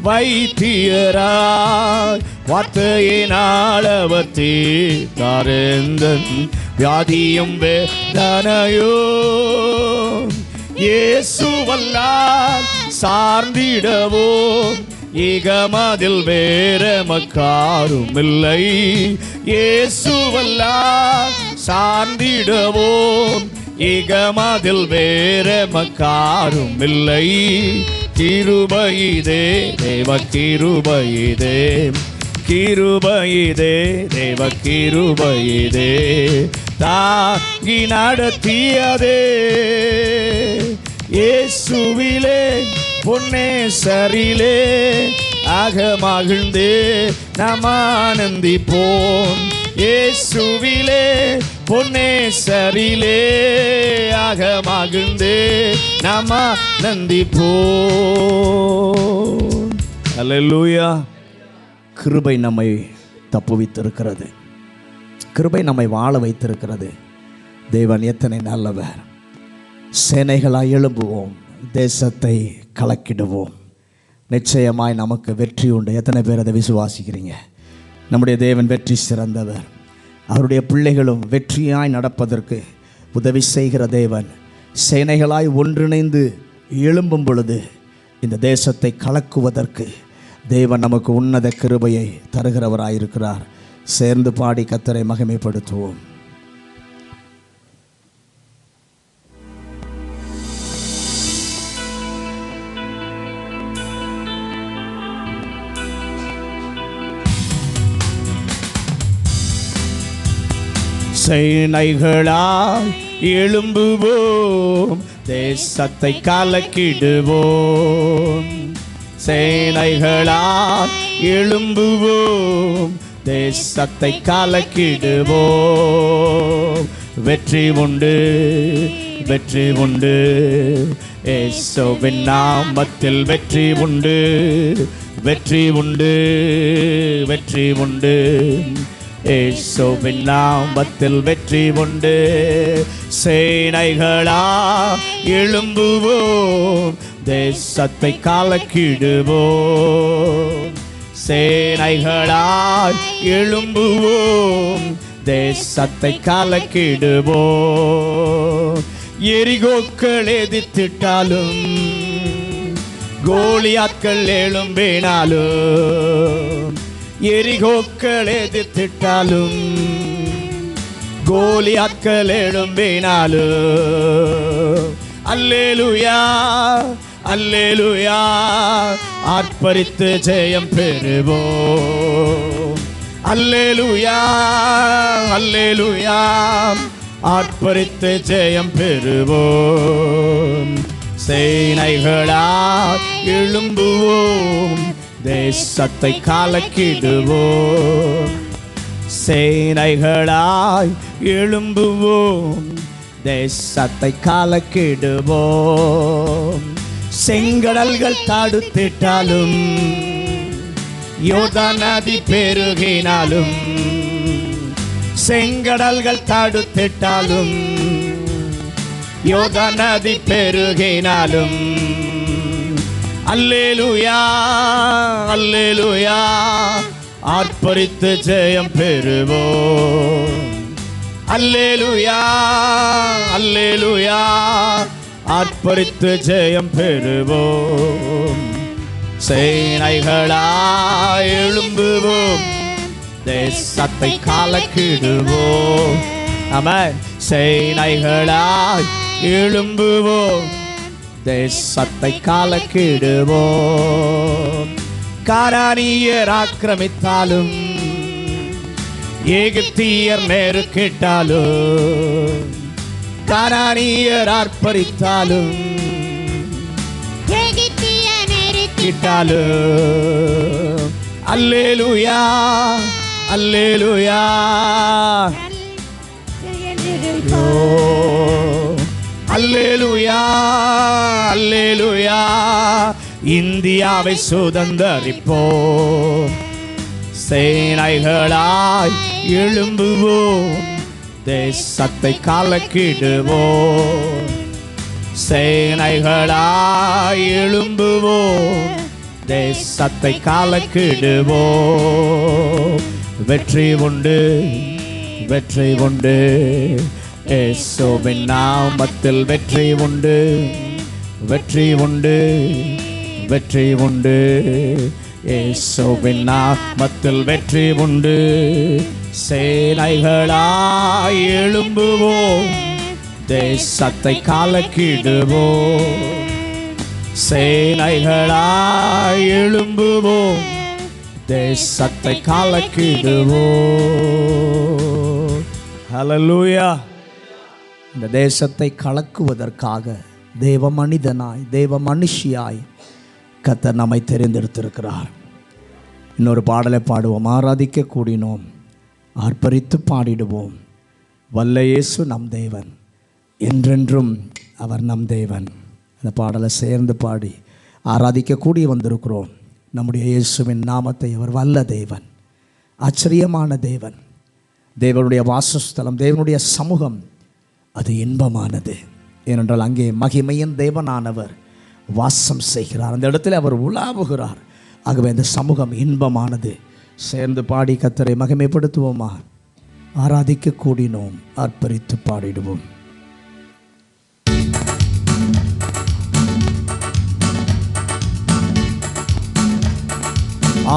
A: வைத்தியராய். வார்த்தையினால் அவர் தீர்த்தார் எந்த வியாதியும் வேதனையும். இயேசுவல்லால் சார்ந்திடவோம், இகமதில் வேறெமக்காரும் இல்லை. இயேசுவல்லால் சார்ந்திடவோம், இகமதில் வேறெமக்காரும் இல்லை. கிருபையிதே தேவ கிருபையிதே, கிருபையிதே தேவ கிருபையிதே, தாங்கி நடத்தியதே இயேசுவிலே பொன்னேசரிலே அகமகிழ்ந்து நாம் ஆனந்திப்போம். இயேசுவிலே பொன்னேசரிலே அகமகிழ்ந்து நாம் ஆனந்திப்போம். அல்லேலூயா. கிருபை நம்மை தப்புவித்திருக்கிறது, கிருபை நம்மை வாழ வைத்திருக்கிறது. தேவன் எத்தனை நல்லவர். சேனைகளாய் எழும்புவோம், தேசத்தை கலக்கிடுவோம். நிச்சயமாய் நமக்கு வெற்றி உண்டு. எத்தனை பேர் அதை விசுவாசிக்கிறீங்க? நம்முடைய தேவன் வெற்றி சிறந்தவர். அவருடைய பிள்ளைகளும் வெற்றியாய் நடப்பதற்கு உதவி செய்கிற தேவன். சேனைகளாய் ஒன்றிணைந்து எழும்பும் பொழுது இந்த தேசத்தை கலக்குவதற்கு தேவன் நமக்கு உன்னத கிருபையை தருகிறவராயிருக்கிறார். சேர்ந்து பாடி கர்த்தரை மகிமைப்படுத்துவோம். சேனைகளாய் எழும்புவோம், தேசத்தை கலக்கிடுவோம். சேனைகளாய் எழும்புவோம், தேசத்தை கலக்கிடுவோம். வெற்றி உண்டு, வெற்றி உண்டு, இயேசுவின் நாமத்தில் வெற்றி உண்டு, வெற்றி உண்டு, வெற்றி உண்டு, இயேசுவின் நாமத்தில் வெற்றி உண்டு. சேனைகளா எழும்புவோம், தேசத்தை கலக்கிடுவோம். சேனைகளாய் எழும்புவோம், தேசத்தை கலக்கிடுவோம். எரிகோக்கள் எதிர்த்திட்டாலும், கோலியாத்கள் எழும்பினாலும், எரிகோக்கள் எதிர்த்திட்டாலும், கோலியாத்கள் எழும்பினாலும், அல்லேலூயா அல்லேலூயா ஆர்ப்பரித்து ஜெயம் பெறுவோம். அல்லேலூயா அல்லேலூயா ஆர்ப்பரித்து ஜெயம் பெறுவோம். சேனைகளாய் எழும்புவோம், தேசத்தை கலக்கிடுவோம். சேனைகளாய் எழும்புவோம், தேசத்தை கலக்கிடுவோம். செங்கடல்கள் தடுத்திட்டாலும், யோர்தான் நதி பெருகினாலும், செங்கடல்கள் தடுத்திட்டாலும், யோர்தான் நதி பெருகினாலும், அல்லேலூயா அல்லேலூயா ஆர்ப்பரித்து ஜெயம் பெறுவோம். அல்லேலூயா அல்லேலூயா ஆர்ப்பரித்து ஜெயம் பெறுவோம். சேனைகளாய் எழும்புவோம், தேசத்தை கலக்கிடுவோம். ஆமென். சேனைகளாய் எழும்புவோம், தேசத்தை கலக்கிடுவோம். காரானியர் ஆக்கிரமித்தாலும், எகிப்தியர் நெருக்கிட்டாலும் கானானியர் ஆர்ப்பரித்தாலும் நெருக்கிட்டாலும் அல்லேலூயா அல்லேலூயா அல்லேலூயா அல்லேலூயா. இந்தியாவை சுதந்தரிப்போம், சேனைகளாய் எழும்புவோம், தேசத்தை கலக்கிடுவோம், சேனைகளாய் எழும்புவோம், தேசத்தை கலக்கிடுவோம். வெற்றி உண்டு வெற்றி உண்டு, இயேசுவின் நாமத்தில் வெற்றி உண்டு வெற்றி உண்டு வெற்றி உண்டு, இயேசுவின் நாமத்தில் வெற்றி உண்டு. சேனைகளாய் எழும்புவோம், தேசத்தை கலக்கிடுவோம், சேனைகளாய் எழும்புவோம், தேசத்தை கலக்கிடுவோம். ஹல்லேலூயா. இந்த தேசத்தை கலக்குவதற்காக தேவ மனிதனாய் தேவ மனுஷியாய் கர்த்தர் நம்மை தெரிந்தெடுத்திருக்கிறார். இன்னொரு பாடலை பாடுவோம். ஆராதிக்க கூடினோம், ஆர்ப்பரித்து பாடிடுவோம், வல்ல இயேசு நம் தேவன், என்றென்றும் அவர் நம் தேவன். அந்த பாடலை சேர்ந்து பாடி ஆராதிக்க கூடி வந்திருக்கிறோம். நம்முடைய இயேசுவின் நாமத்தை அவர் வல்ல தேவன், ஆச்சரியமான தேவன், தேவனுடைய வாசஸ்தலம், தேவனுடைய சமூகம் அது இன்பமானது. ஏனென்றால் அங்கே மகிமையின் தேவனானவர் வாசம் செய்கிறார், அந்த இடத்துல அவர் உலாவுகிறார். ஆகவே அந்த சமூகம் இன்பமானது. சேர்ந்து பாடி கர்த்தரை மகிமைப்படுத்துவோமா? ஆராதிக்க கூடினோம், ஆர்ப்பரித்து பாடிடுவோம்.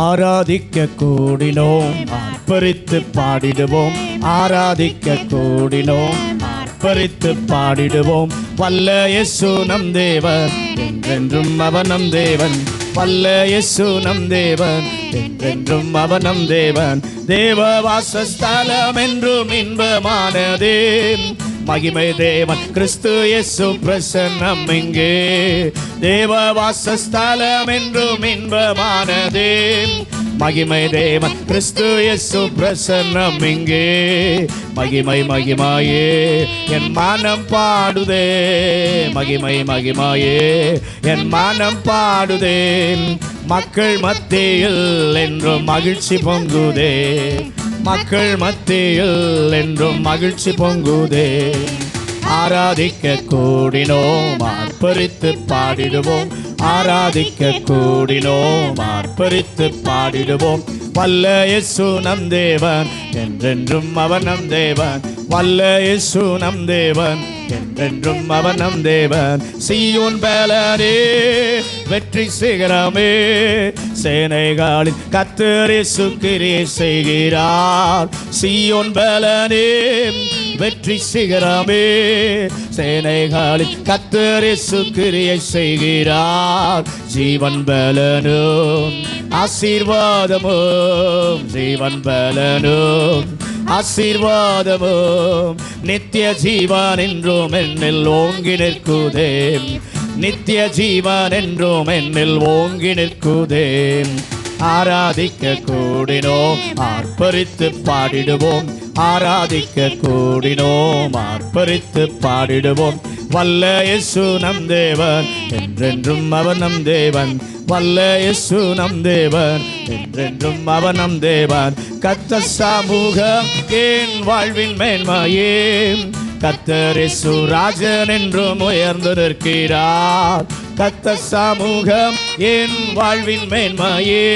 A: ஆராதிக்க கூடினோம், ஆர்ப்பரித்து பாடிடுவோம், ஆராதிக்க கூடினோம், ஆர்ப்பரித்து பாடிடுவோம். வல்ல இயேசு நம் தேவன், என்றென்றும் அவர் நம் தேவன், வல்ல இயேசு நம் தேவன், என்றென்றும் அவர் நம் தேவன். தேவ வாசஸ்தலம் என்றும் இன்பமானதே, மகிமை தேவன் கிறிஸ்து இயேசு பிரசன்னம் இங்கே. தேவ வாசஸ்தலம் என்றும் இன்பமானதே, மகிமை தேவன் கிறிஸ்து இயேசு பிரசன்னம் இங்கே. மகிமை மகிமாயே என் மனம் பாடுதே, மகிமை மகிமாயே என் மனம் பாடுதே. மக்கள் மத்தியில் என்றும் மகிழ்ச்சி பொங்குதே, மக்கள் மத்தியில் என்றும் மகிழ்ச்சி பொங்குதே. ஆராதிக்க கூடினோம், ஆர்ப்பரித்து பாடிடுவோம், ஆராதிக்க கூடினோம், ஆர்ப்பரித்து பாடிடுவோம். வல்ல இயேசு நம் தேவன், என்றென்றும் அவர் நம் தேவன், வல்ல இயேசு நம் தேவன், என்றென்றும் அவர் நம் தேவன். சீயோன் பலனே வெற்றி சிகரமே, சேனைகளின் கர்த்தர் இயேசு கிரியை செய்கிறார். சீயோன் பலனே வெற்றி சிகரமே, சேனைகளின் கர்த்தர் இயேசு கிரியை செய்கிறார். ஜீவன் பலனும் ஆசீர்வாதமும், ஜீவன் பலனும் ஆசீர்வாதமும், நித்திய ஜீவன் என்றும் என்னில் ஓங்கி நிற்குதே, நித்திய ஜீவன் என்றும் என்னில் ஓங்கி நிற்குதே. ஆராதிக்க கூடினோம், ஆர்ப்பரித்து பாடிடுவோம், ஆராதிக்க கூடினோம், ஆர்ப்பரித்து பாடிடுவோம். வல்ல இயேசு நம் தேவன், என்றென்றும் அவர் நம் தேவன், வல்ல இயேசு நம் தேவன், என்றென்றும் அவர் நம் தேவன். கர்த்தர் சமூகம் என் வாழ்வின் மேன்மையே, கர்த்தர் இயேசு ராஜன் என்றும் உயர்ந்து நிற்கிறார். கர்த்தர் சமூகம் என் வாழ்வின் மேன்மையே,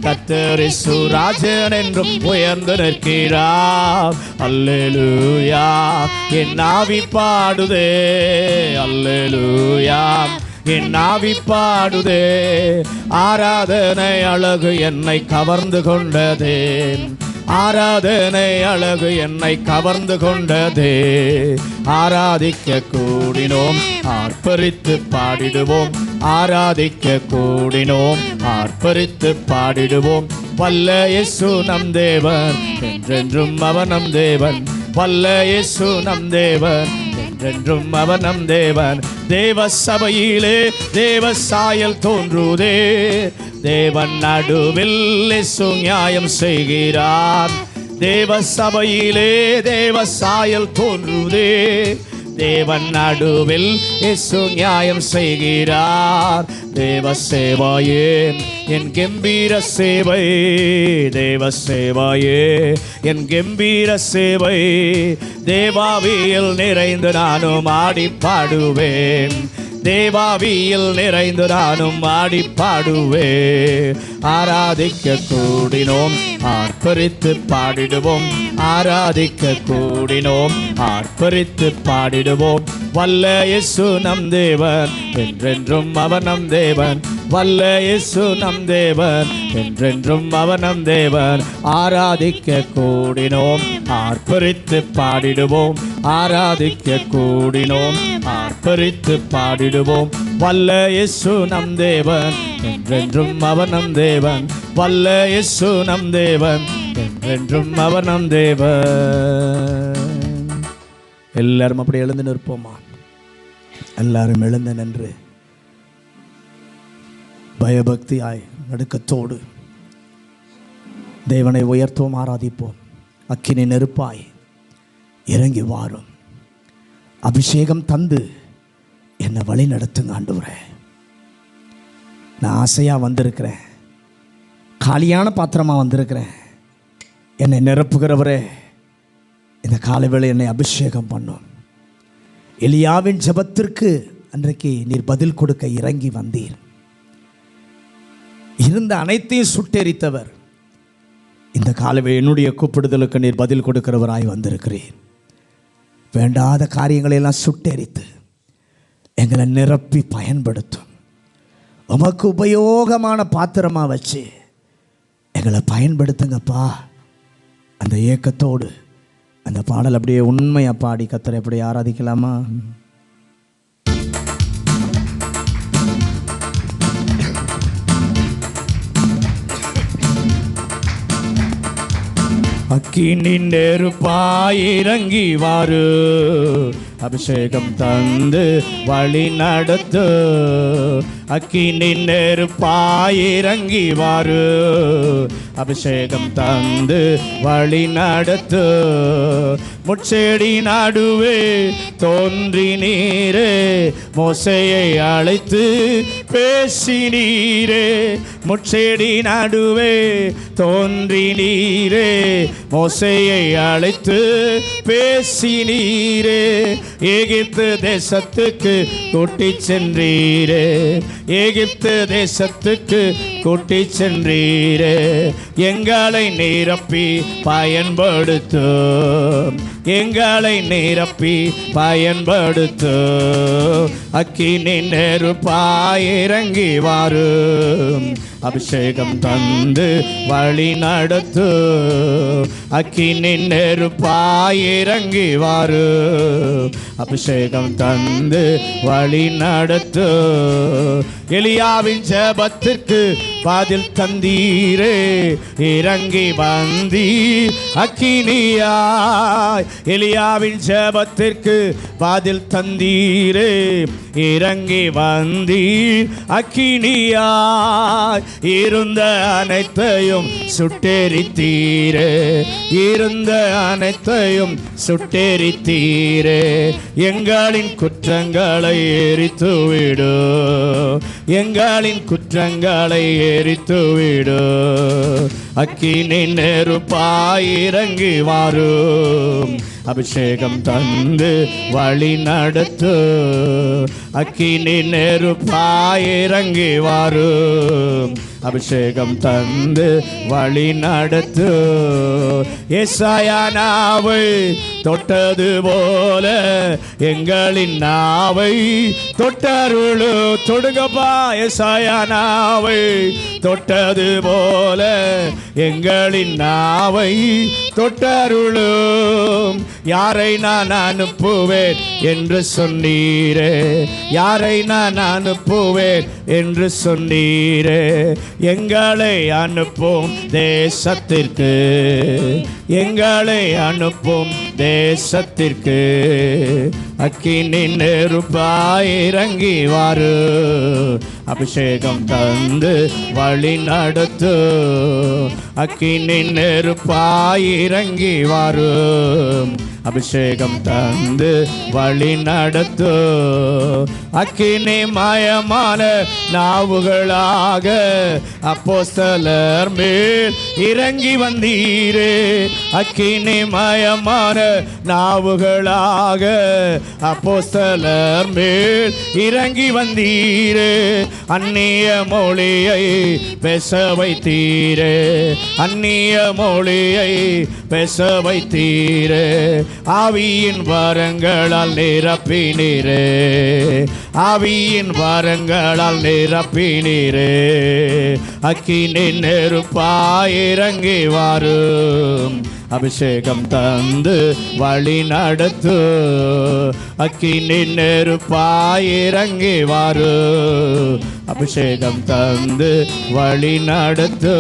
A: கர்த்தர் இயேசு ராஜன் என்றும் உயர்ந்து நிற்கிறார். அல்லேலூயா என் ஆவி பாடுதே, அல்லேலூயா என் ஆவி பாடுதே. ஆராதனை அழகு என்னை கவர்ந்து கொண்டதே, ஆராதனை அழகு என்னை கவர்ந்து கொண்டதே. ஆராதிக்க கூடினோம், ஆர்ப்பரித்து பாடிடுவோம், ஆராதிக்க கூடினோம், ஆர்ப்பரித்து பாடிடுவோம். வல்ல இயேசு நம் தேவன், என்றென்றும் அவர் நம் தேவன். வல்ல இயேசு நம் தேவன், என்றென்றும் அவர் நம் தேவன். தேவ சபையிலே தேவ சாயல் தோன்றுதே, தேவன் நடுவில் இயேசு நியாயம் செய்கிறார். தேவ சபையிலே தேவ சாயல் தோன்றுதே, தேவன் நடுவில் இயேசு நியாயம் செய்கிறார். தேவ சேவையே என் கம்பீர சேவை, தேவ சேவையே என் கம்பீர சேவை. தேவாவியில் நிறைந்து நானும் ஆடி பாடுவேன், தேவாவியில் நிறைந்து நானும் ஆடி பாடுவே. ஆராதிக்க கூடினோம் ஆர்ப்பரித்து பாடிடுவோம், ஆராதிக்க கூடினோம் ஆர்ப்பரித்து பாடிடுவோம். வல்ல இயேசு நம் தேவன், என்றென்றும் அவர் நம் தேவன். வல்ல இயேசு நம் தேவன், என்றென்றும் அவர் நம் தேவன். ஆராதிக்க கூடினோம் ஆர்ப்பரித்து பாடிடுவோம், ஆராதிக்க கூடினோம் ஆர்ப்பரித்து பாடிடுவோம். வல்ல இயேசு நம் தேவன், என்றென்றும் அவர் நம் தேவன். வல்ல இயேசு நம் தேவன், என்றென்றும் அவர் நம் தேவன். எல்லாரும் அப்படி எழுந்து நிற்போமா? எல்லாரும் எழுந்து நின்று பயபக்தியாய் நடுக்கத்தோடு தேவனை உயர்த்துவோம், ஆராதிப்போம். அக்கினி நெருப்பாய் இறங்கி வாரும், அபிஷேகம் தந்து என்னை வழி நடத்துங்க ஆண்டவரே. நான் ஆசையாக வந்திருக்கிறேன், காலியான பாத்திரமாக வந்திருக்கிறேன். என்னை நிரப்புகிறவரே, இந்த காலைவேளை என்னை அபிஷேகம் பண்ணும். எலியாவின் ஜெபத்திற்கு அன்றைக்கு நீர் பதில் கொடுக்க இறங்கி வந்தீர். இருந்த அனைத்தையும் சுட்டெரித்தவர். இந்த காலைவேளை என்னுடைய கூப்பிடுதலுக்கு நீர் பதில் கொடுக்கிறவராய் வந்திருக்கிறீர். வேண்டாத காரியங்களையெல்லாம் சுட்டெரித்து எங்களை நிரப்பி பயன்படுத்தும். உமக்கு உபயோகமான பாத்திரமாக வச்சு எங்களை பயன்படுத்துங்கப்பா. அந்த ஏக்கத்தோடு அந்த பாடல் அப்படியே உண்மையாக பாடி கர்த்தரை அப்படியே ஆராதிக்கலாமா? அக்கினி நெருப்பாய் இறங்கி வாரு, அபிஷேகம் தந்து வழி நடத்து. அக்கினி நெருப்பாய் இறங்கி வாரு, அபிஷேகம் தந்து வழி நடத்து. முட்செடி நடுவே தோன்றி நீரே, மோசேயை அழைத்து பேசினீரே. முட்செடி நடுவே தோன்றி நீரே, மோசேயை அழைத்து பேசினீரே. எகிப்து தேசத்துக்கு கூட்டி சென்றீரே, எகிப்து தேசத்துக்கு கூட்டி சென்றீரே. எங்களை நிரப்பி பயன்படுத்தும், எங்களை நிரப்பி பயன்படுத்தும். அக்கினி நெருப்பாய் இறங்கி வாரும், அபிஷேகம் தந்து வழி நடத்து. அக்கினி நெருப்பாய் இறங்கி வாரும், அபிஷேகம் தந்து வழி நடத்து. எலியாவின் ஜெபத்திற்கு பதில் தந்தீரே, இறங்கி வந்தீர் அக்கினியாய். எலியாவின் ஜெபத்திற்கு பதில் தந்தீரே, இறங்கி வந்தீர் அக்கினியாய். இருந்த அனைத்தையும் சுட்டெரித்தீரே, இருந்த அனைத்தையும் சுட்டெரித்தீரே. எங்களின் குற்றங்களை எரித்துவிடு, எங்களின் குற்றங்களை எரித்துவிடு. அக்கினி நெருப்பாய் இறங்கி வாரும், அபிஷேகம் தந்து வழி நடத்து. அக்கினி நெருப்பாய் இறங்கி வாரும், அபிஷேகம் தந்து வழி நடத்து. ஏசாயா நாவை தொட்டது போல எங்களின் நாவை தொட்டருளு. தொடுங்கப்பா, ஏசாயா நாவை தொட்டது போல எங்களின் நாவை தொட்டருளும். யாரை நான் அனுப்புவேன் என்று சொன்னீரே, யாரை நான் அனுப்புவேன் என்று சொன்னீரே. எங்களை அனுப்பும் தேசத்திற்கு, எங்களை அனுப்பும் தேசத்திற்கு. அக்கினி நெருப்பாய் இறங்கி வாரு, அபிஷேகம் தந்து வழி நடத்து. அக்கினி நெருப்பாய் இறங்கி வாரு, அபிஷேகம் தந்து வழி நடத்து. அக்கினி மயமான நாவுகளாக அப்போஸ்தலர் மேல் இறங்கி வந்தீரே. அக்கினி மயமான நாவுகளாக அப்போஸ்தலர் மேல் இறங்கி வந்தீரே. அந்நிய மொழியை பேச வைத்தீரே, அந்நிய மொழியை பேச வைத்தீரே. ஆவியின் வரங்களால் நிரப்பினீரே, ஆவியின் வரங்களால் நிரப்பினீரே. அக்கினி நெருப்பாய் இறங்கி வாரும், அபிஷேகம் தந்து வழி நடத்து. அக்கினி நெருப்பாய் இறங்கி வாரு, அபிஷேகம் தந்து வழி நடத்து.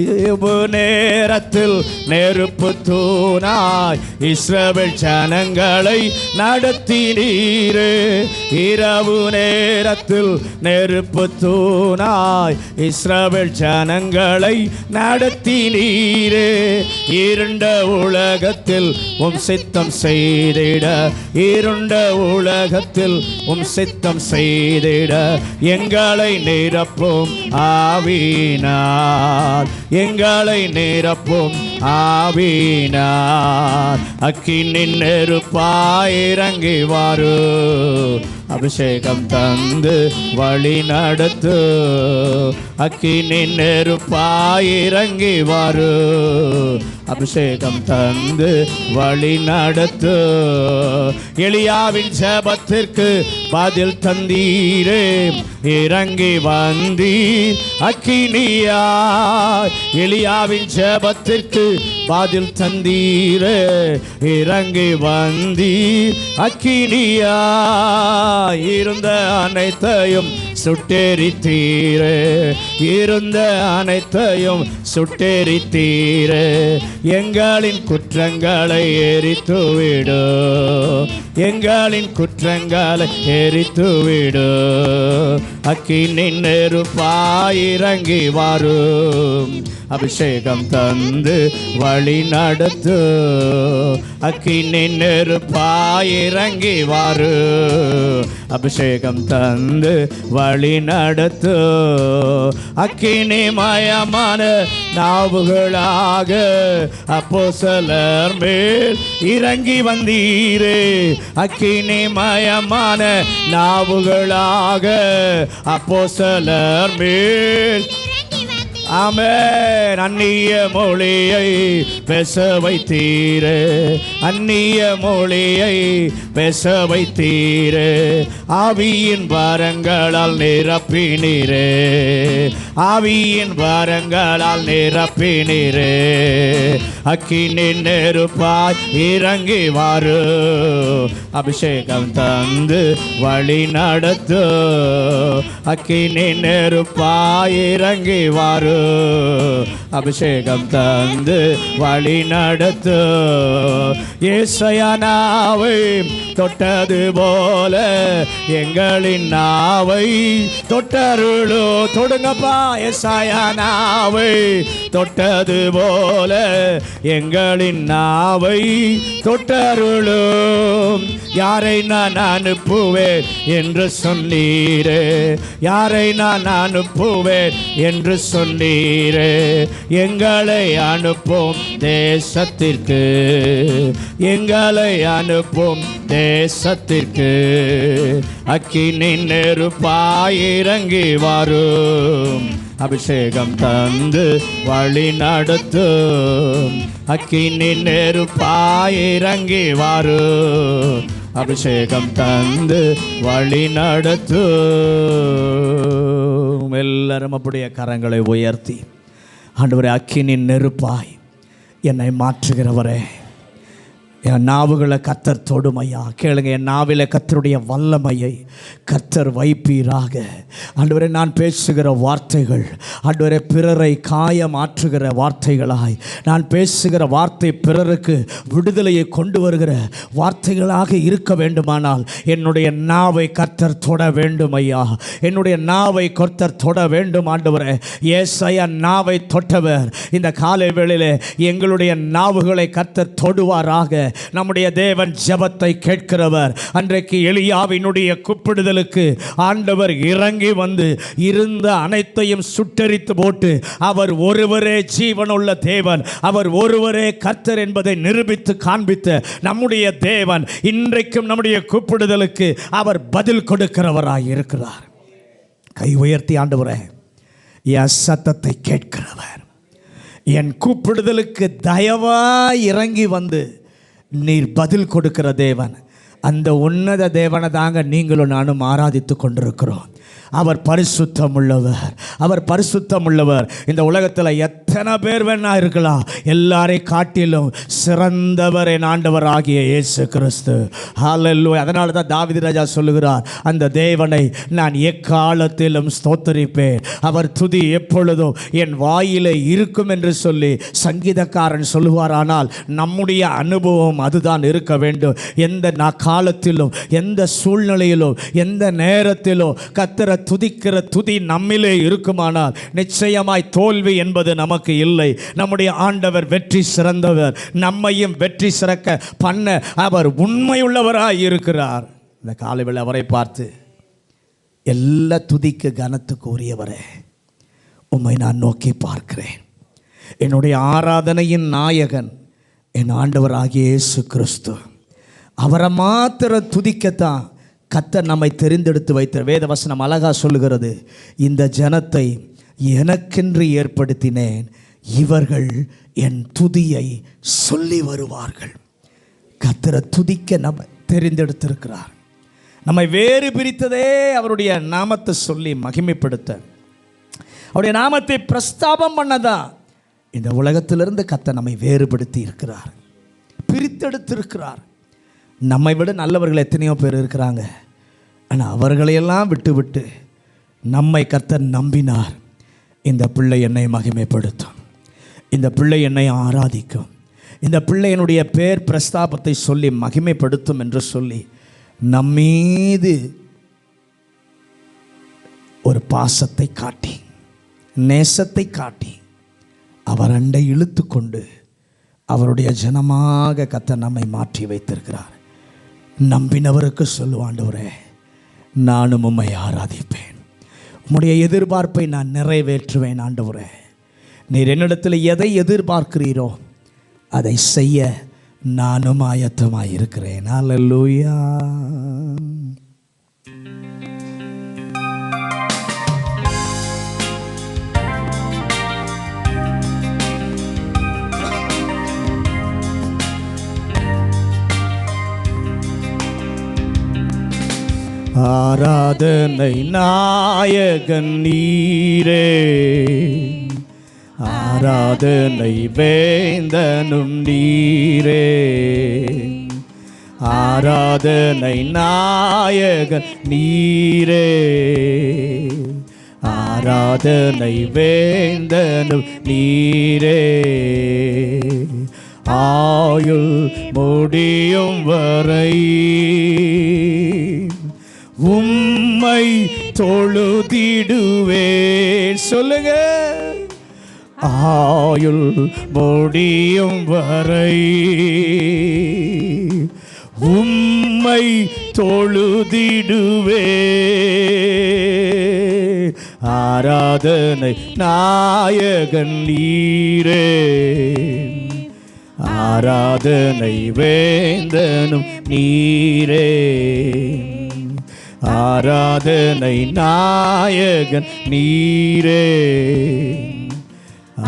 A: இரவு நேரத்தில் நெருப்பு தூணாய் இஸ்ரவேல் ஜனங்களை நடத்தினீரே. இரவு நேரத்தில் நெருப்பு தூணாய் இஸ்ரவேல் ஜனங்களை நடத்தினீரே. இருண்ட உலகத்தில் உம் சித்தம் செய்திட, இருண்ட உலகத்தில் உம் சித்தம் செய்திட எங்களை நிரப்பும் ஆவியினார், எங்களை நிரப்பும் ஆவியினார். அக்கினி நெருப்பாய் இறங்கி வாரு, அபிஷேகம் தந்து வழி நடத்து. அக்கினி நெருப்பாய் இறங்கி வாரு, அபிஷேகம் தந்து வழி நடத்து. எலியாவின் ஜெபத்திற்கு பதில் தந்தீரே, இறங்கி வந்தீர் அக்கினியாய். எலியாவின் ஜெபத்திற்கு பதில் தந்தீரே, இறங்கி வந்தீர் அக்கினியாய். இருந்த அனைத்தையும் சுட்டெரித்தீரே, இருந்த அனைத்தையும் சுட்டெரித்தீரே. எங்களின் குற்றங்களை எரித்துவிடு, எங்களின் குற்றங்களை எரித்துவிடு. அக்கினி நெருப்பாய் இறங்கி வாரும், அபிஷேகம் தந்து வழி நடத்து. அக்கினி நெருப்பாய் இறங்கி வாரு, அபிஷேகம் தந்து வழி நடத்து. அக்கினி மயமான நாவுகளாக அப்போஸ்தலர் மேல் இறங்கி வந்தீரே. அக்கினி மயமான நாவுகளாக அப்போஸ்தலர் மேல், ஆமென். அந்நிய மொழியை பேச வைத்தீரே, அந்நிய மொழியை பேச வைத்தீரே. ஆவியின் வரங்களால் நிரப்பினீரே, ஆவியின் வரங்களால் நிரப்பினீரே. அக்கினி நெருப்பாய் இறங்கி வாரு, அபிஷேகம் தந்து வழி நடத்து. அக்கினி நெருப்பாய் இறங்கி வாரு, அபிஷேகம் தந்து வழி நடத்து. ஏசாயா நாவை தொட்டது போல எங்களின் நாவை தொட்டருளோ. தொடுங்கப்பா. ஏசாயா நாவை தொட்டது போல எங்களின் நாவை தொட்டருளும். யாரை நான் அனுப்புவேன் என்று சொன்னீரே, யாரை நான் அனுப்புவேன் என்று சொன்னீரே. எங்களை அனுப்பும் தேசத்திற்கு, எங்களை அனுப்பும் தேசத்திற்கு. அக்கினி நெருப்பாய் இறங்கி வாரும், அபிஷேகம் தந்து வழி நடத்து. அக்கினி நெருப்பாய் இறங்கி வாரு, அபிஷேகம் தந்து வழி நடத்து. எல்லாரும் அப்படியே கரங்களை உயர்த்தி, ஆண்டவரே அக்கினி நெருப்பாய் என்னை மாற்றுகிறவரே, என் நாவுகளை கர்த்தர் தொடுமையா கேளுங்க. என் நாவில கர்த்தருடைய வல்லமையை கர்த்தர் வைப்பீராக. ஆண்டவரே, நான் பேசுகிற வார்த்தைகள் ஆண்டவரே பிறரை காயமாற்றுகிற வார்த்தைகளாய், நான் பேசுகிற வார்த்தை பிறருக்கு விடுதலையை கொண்டு வருகிற வார்த்தைகளாக இருக்க வேண்டுமானால் என்னுடைய நாவை கர்த்தர் தொட வேண்டும் ஐயா. என்னுடைய நாவை கர்த்தர் தொட வேண்டும் ஆண்டவரே. ஏசாயா நாவை தொட்டவர். இந்த காலை வேளையிலே எங்களுடைய நாவுகளை கர்த்தர் தொடுவாராக. நம்முடைய தேவன் ஜெபத்தை கேட்கிறவர். அன்றைக்கு எலியாவினுடைய கூப்பிடுதலுக்கு ஆண்டவர் இறங்கி வந்து இருந்த அனைத்தையும் சுட்டெரித்து போட்டு அவர் ஒருவரே ஜீவனுள்ள தேவன், அவர் ஒருவரே கர்த்தர் என்பதை நிரூபித்து காண்பித்த நம்முடைய தேவன் இன்றைக்கும் நம்முடைய கூப்பிடுதலுக்கு அவர் பதில் கொடுக்கிறவராய் இருக்கிறார். கை உயர்த்தி, ஆண்டவரே என் சத்தத்தை கேட்கிறவர், என் கூப்பிடுதலுக்கு தயவாய் இறங்கி வந்து நீர் பதில் கொடுக்கிற தேவன், அந்த உன்னத தேவனை தாங்க நீங்களும் நானும் ஆராதித்து கொண்டிருக்கிறோம். அவர் பரிசுத்தம் உள்ளவர், அவர் பரிசுத்தம் உள்ளவர். இந்த உலகத்தில் எத்தனை பேர் வேணா இருக்கலாம், எல்லாரை காட்டிலும் சிறந்தவர் என் ஆண்டவர் ஆகிய இயேசு கிறிஸ்து. ஹல்லேலூயா. அதனால தான் தாவீது ராஜா சொல்லுகிறார், அந்த தேவனை நான் எக்காலத்திலும் ஸ்தோத்தரிப்பேன், அவர் துதி எப்பொழுதும் என் வாயிலே இருக்கும் என்று சொல்லி சங்கீதக்காரன் சொல்லுவார். ஆனால் நம்முடைய அனுபவம் அதுதான் இருக்க வேண்டும். எந்த காலத்திலும், எந்த சூழ்நிலையிலும், எந்த நேரத்திலும் கர்த்தரை துதிக்கிற துதி நம்மிலே இருக்குமானால் நிச்சயமாய் தோல்வி என்பது நமக்கு இல்லை. நம்முடைய ஆண்டவர் வெற்றி சிறந்தவர். நம்மையும் வெற்றி சிறக்க பண்ண அவர் உண்மையுள்ளவராய் இருக்கிறார். இந்த காலையில் அவரை பார்த்து, எல்லா துதிக்கு கனத்துக்கு உரியவரே, உம்மை நான் நோக்கி பார்க்கிறேன். என்னுடைய ஆராதனையின் நாயகன் என் ஆண்டவர் ஆகிய இயேசு கிறிஸ்து. அவரை மாத்திர துதிக்கத்தான் கர்த்தர் நம்மை தெரிந்தெடுத்து வைத்த வேதவசனம் அழகா சொல்லுகிறது, இந்த ஜனத்தை எனக்கென்று ஏற்படுத்தினேன், இவர்கள் என் துதியை சொல்லி வருவார்கள். கர்த்தரை துதிக்க நம்ம தெரிந்தெடுத்திருக்கிறார். நம்மை வேறு பிரித்ததே அவருடைய நாமத்தை சொல்லி மகிமைப்படுத்த, அவருடைய நாமத்தை பிரஸ்தாபம் பண்ணதான் இந்த உலகத்திலிருந்து கர்த்தர் நம்மை வேறுபடுத்தி இருக்கிறார், பிரித்தெடுத்திருக்கிறார். நம்மை விட நல்லவர்கள் எத்தனையோ பேர் இருக்கிறாங்க. ஆனால் அவர்களையெல்லாம் விட்டு விட்டு நம்மை கர்த்தர் நம்பினார். இந்த பிள்ளை என்னை மகிமைப்படுத்தும், இந்த பிள்ளை என்னை ஆராதிக்கும், இந்த பிள்ளை என்னுடைய பேர் பிரஸ்தாபத்தை சொல்லி மகிமைப்படுத்தும் என்று சொல்லி நம்மீது ஒரு பாசத்தை காட்டி, நேசத்தை காட்டி, அவர் அண்டை இழுத்து கொண்டு அவருடைய ஜனமாக கர்த்தர் நம்மை மாற்றி வைத்திருக்கிறார். நம்பினவருக்கு சொல்லுவான், ஆண்டவரே நானும் உம்மை ஆராதிப்பேன், உம்முடைய எதிர்பார்ப்பை நான் நிறைவேற்றுவேன். ஆண்டவரே, நீர் என்னிடத்தில் எதை எதிர்பார்க்கிறீரோ அதை செய்ய நானும் ஆயத்தமாக இருக்கிறேன். அல்லேலூயா. ஆராதனை நாயகன் நீரே, ஆராதனை வேந்தனும் நீரே, ஆராதனை நாயகன் நீரே, ஆராதனை வேந்தனும் நீரே, ஆயுள் முடியும் வரை உம்மை தொழுதிடுவேன். சொல்லுங்க, ஆயுள் முடியும் வரை உம்மை தொழுதிடுவேன். ஆராதனை நாயகன் நீரே, ஆராதனை வேந்தனும் நீரே, ஆராதனை நாயகன் நீரே,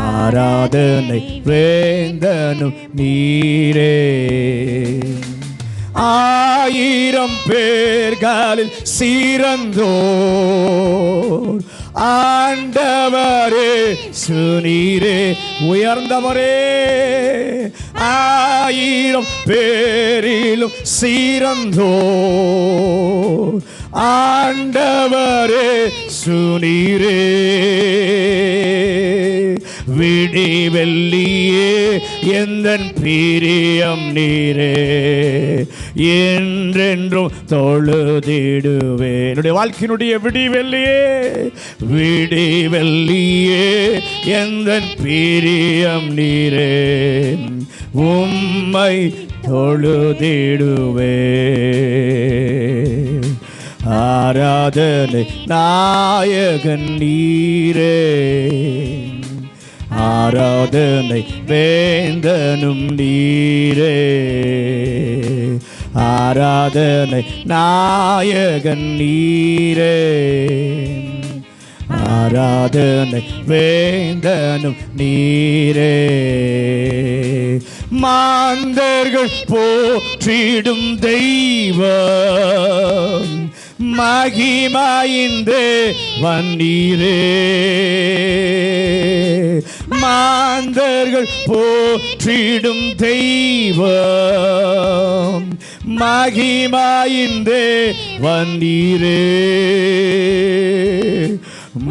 A: ஆராதனை வேந்தனும் நீரே. ஆயிரம் பேர்களில் சிறந்தோர், ஆண்டவரே சுனீரே உயர்ந்தவரே, ஆயிரம் பேரிலும் சீரந்தோ ஆண்டவரே சுனீரே, விடிவெள்ளியே எந்தன் பிரியம் நீரே, என்றென்றும் தொழுதிடுவே. என்னுடைய வாழ்க்கையினுடைய விடிவெள்ளியே, விடிவெள்ளியே எந்தன் பிரியம் நீரே, உம்மை தொழுதிடுவே. ஆராதனை நாயகன் நீரே, ஆராதனை வேந்தனும் நீரே, ஆராதனை நாயகன் நீரே, ஆராதனை வேந்தனும் நீரே. மாந்தர்கள் போற்றிடும் தெய்வம் மகிமையின் தேவன் நீரே, மாந்தர்கள் போற்றிடும் தெய்வம் மகிமையின் தேவன் நீரே,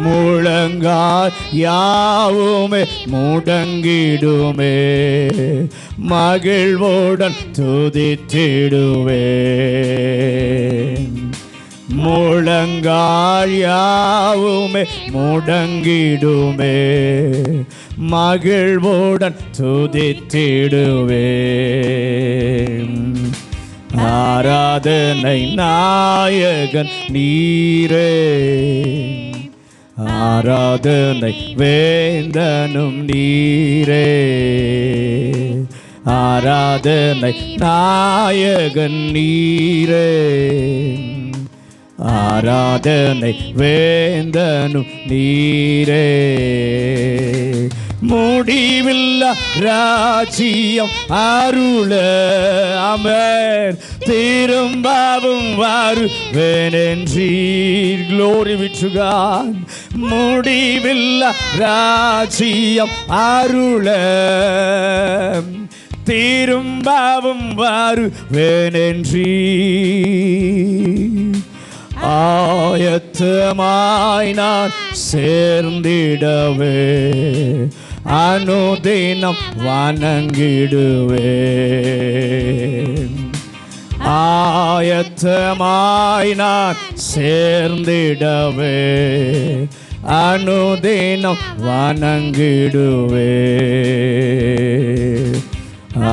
A: முழங்கால் யாவுமே முடங்கிடுமே, மகிழ்வுடன் துதித்திடுவே. முழங்கால் யாவுமே முடங்கிடுமே, மகிழ்வுடன் துதித்திடுவே. ஆராதனை நாயகன் நீரே, ஆராதனை வேந்தனும் நீரே, ஆராதனை நாயகன் நீரே, ஆராதனை வேந்தனும் நீரே. முடிவில்லா ராஜ்யம் அருள அமர் திரும்பவும் வருவேனென்றீர். Glory be to God. முடிவில்லா ராஜ்யம் அருள திரும்பவும் வருவேனென்றீர். ஆயத்தமாய் நான் சேர்ந்திடவே, அனுதினம் வணங்கிடுவே. ஆயத்தமாய் நான் சேர்ந்திடவே, அனுதினம் வணங்கிடுவே.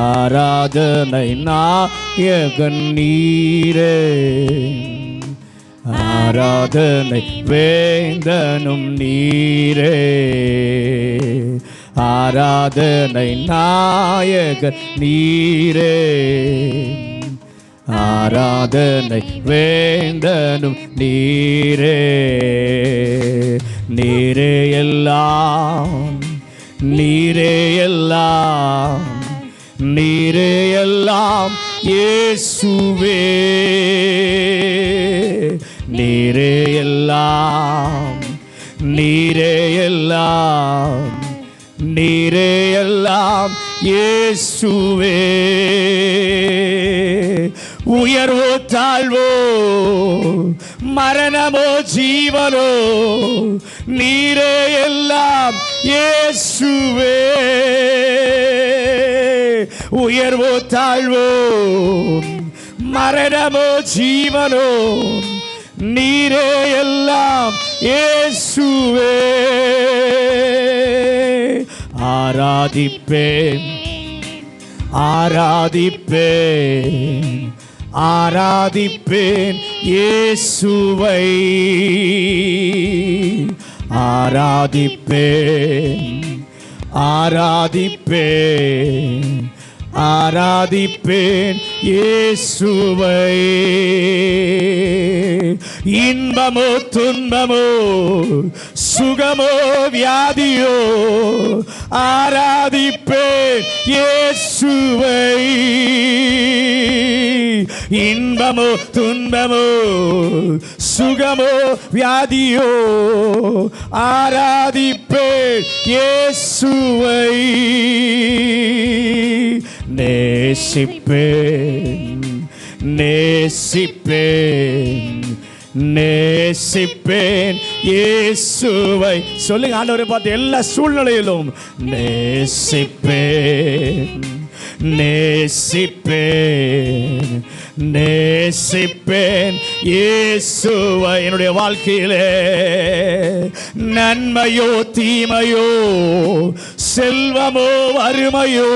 A: ஆராதனை நாயகன் நீரே, ஆராதனை வேந்தனும் நீரே, ஆராதனை நாயகன் நீரே, ஆராதனை வேந்தனும் நீரே. நீரே எல்லாம், நீரே எல்லாம், நீரே எல்லாம் இயேசுவே, நீரே எல்லாம், நீரே எல்லாம், நீரே எல்லாம் இயேசுவே. உயர்வோ தாழ்வோ, மரணமோ ஜீவனோ, நீரே எல்லாம் இயேசுவே. உயர்வோ தாழ்வோ, மரணமோ ஜீவனோ, நீரே எல்லாம் இயேசுவே. ஆராதிப்பேன், ஆராதிப்பேன், ஆராதிப்பேன் இயேசுவை. ஆராதிப்பேன், ஆராதிப்பேன், ஆராதிப்பேன் இயேசுவை. இன்பமோ துன்பமோ, சுகமோ வியாதியோ, ஆராதிப்பேன் இயேசுவை. இன்பமோ துன்பமோ, சுகமோ வியாதியோ ஆராதிப்பேன் இயேசுவை, நேசிப்பேன் நேசிப்பேன் நேசிப்பேன் இயேசுவை. சொல்லுங்க ஆண்டவரை பார்த்து எல்லா சூழ்நிலையிலும் நேசிப்பேன் நேசிப்பேன் நேசிப்பேன் இயேசுவை. என்னுடைய வாழ்க்கையிலே நன்மையோ தீமையோ செல்வமோ வறுமையோ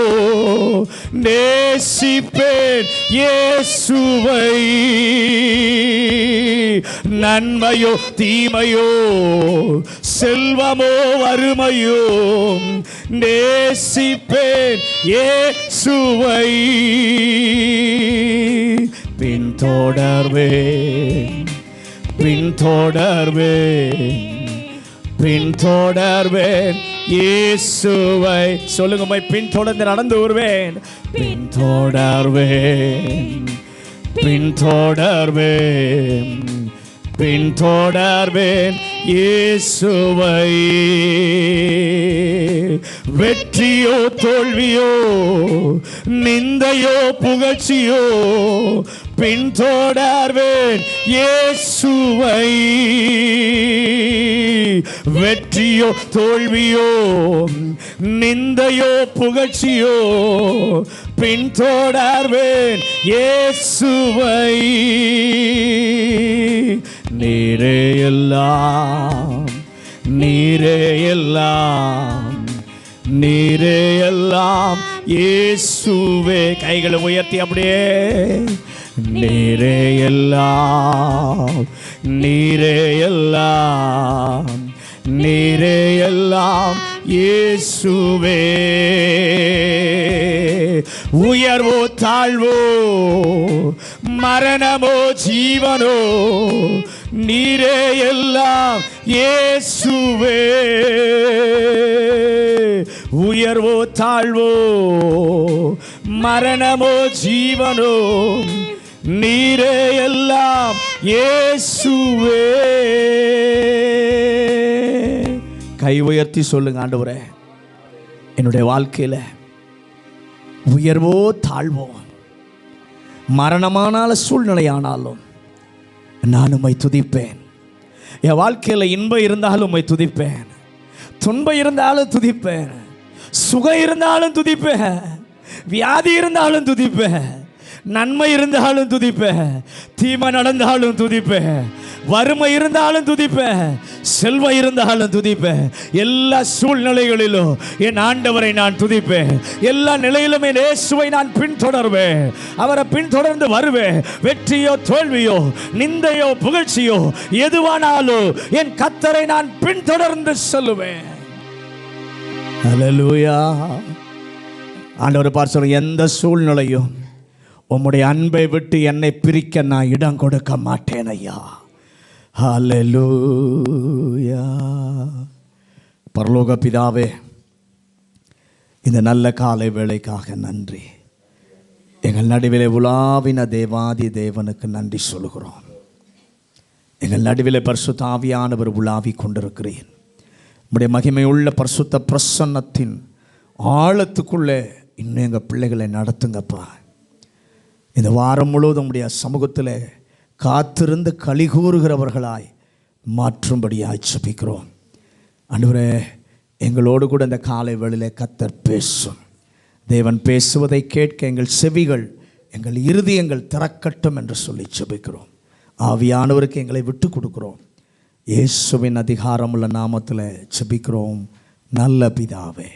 A: நேசிப்பேன் இயேசுவை. நன்மையோ தீமையோ செல்வமோ வறுமையோ நேசிப்பேன் இயேசுவை. பின்தொடர்வேன் பின்தொடர்வேன் பின்தொடர்வேன் இயேசுவை. சொல்லுங்க, பின்தொடர்ந்து நடந்து வருவேன். பின்தொடர்வேன் பின்தொடர்வேன் பின்தொடர்வேன் இயேசுவை. வெற்றியோ தோல்வியோ நிந்தையோ புகழ்ச்சியோ பின்தொடர்வேன் இயேசுவை. வெற்றியோ தோல்வியோ நிந்தையோ புகழ்ச்சியோ பின்தொடர்வேன் இயேசுவை. நீரே எல்லாம் நீரே எல்லாம் நீரே எல்லாம் இயேசுவே. கைகளை உயர்த்தி அப்படியே நீரே எல்லாம் நீரே எல்லாம் நீரே எல்லாம் இயேசுவே. உயர்வோ தாழ்வோ மரணமோ ஜீவனோ நீரே எல்லாம் இயேசுவே. உயர்வோ தாழ்வோ மரணமோ ஜீவனோ நீரே எல்லாம் இயேசுவே. கை உயர்த்தி சொல்லுங்க, ஆண்டவரே என்னுடைய வாழ்க்கையில் உயர்வோ தாழ்வோ மரணமான சூழ்நிலையானாலும் நான் உம்மை துதிப்பேன். என் வாழ்க்கையில் இன்பம் இருந்தாலும் உம்மை துதிப்பேன், துன்பம் இருந்தாலும் துதிப்பேன், சுகம் இருந்தாலும் துதிப்பேன், வியாதி இருந்தாலும் துதிப்பேன், நன்மை இருந்தாலும் துதிப்பேன், தீமை நடந்தாலும் துதிப்பேன், வறுமை இருந்தாலும் துதிப்பேன், செல்வம் இருந்தாலும் துதிப்பேன். எல்லா சூழ்நிலைகளிலும் என் ஆண்டவரை நான் துதிப்பேன். எல்லா நிலையிலும் என் இயேசுவை நான் பின்தொடர்வேன். அவரை பின்தொடர்ந்து வருவேன். வெற்றியோ தோல்வியோ நிந்தையோ புகழ்ச்சியோ எதுவானாலும் என் கர்த்தரை நான் பின்தொடர்ந்து சொல்லுவேன். ஹல்லேலூயா. ஆண்டவரை பார்த்து சொல்லுங்க, எந்த சூழ்நிலையும் உம்முடைய அன்பை விட்டு என்னை பிரிக்க நான் இடம் கொடுக்க மாட்டேன் ஐயா. ஹல்லேலூயா. பரலோக பிதாவே, இந்த நல்ல காலை வேளைக்காக நன்றி. எங்கள் நடுவிலே உலாவின தேவாதி தேவனுக்கு நன்றி சொல்கிறோம். எங்கள் நடுவிலே பரிசுத்த ஆவியானவர் உலாவி கொண்டிருக்கிறேன். உம்முடைய மகிமையுள்ள பரிசுத்த பிரசன்னத்தின் ஆழத்துக்குள்ளே இன்னும் எங்கள் பிள்ளைகளை நடத்துங்கப்பா. இந்த வாரம் முழுவதும் உம்முடைய சமூகத்தில் காத்திருந்து களிகூறுகிறவர்களாய் மாற்றும்படியாய் ஜெபிக்கிறோம். ஆண்டவரே, எங்களோடு கூட இந்த காலை வேளையிலே கர்த்தர் பேசும். தேவன் பேசுவதை கேட்க எங்கள் செவிகள் எங்கள் இருதயங்கள் திறக்கட்டும் என்று சொல்லி ஜெபிக்கிறோம். ஆவியானவருக்கு எங்களை விட்டு கொடுக்கிறோம். இயேசுவின் அதிகாரமுள்ள நாமத்தில் ஜெபிக்கிறோம் நல்ல பிதாவே.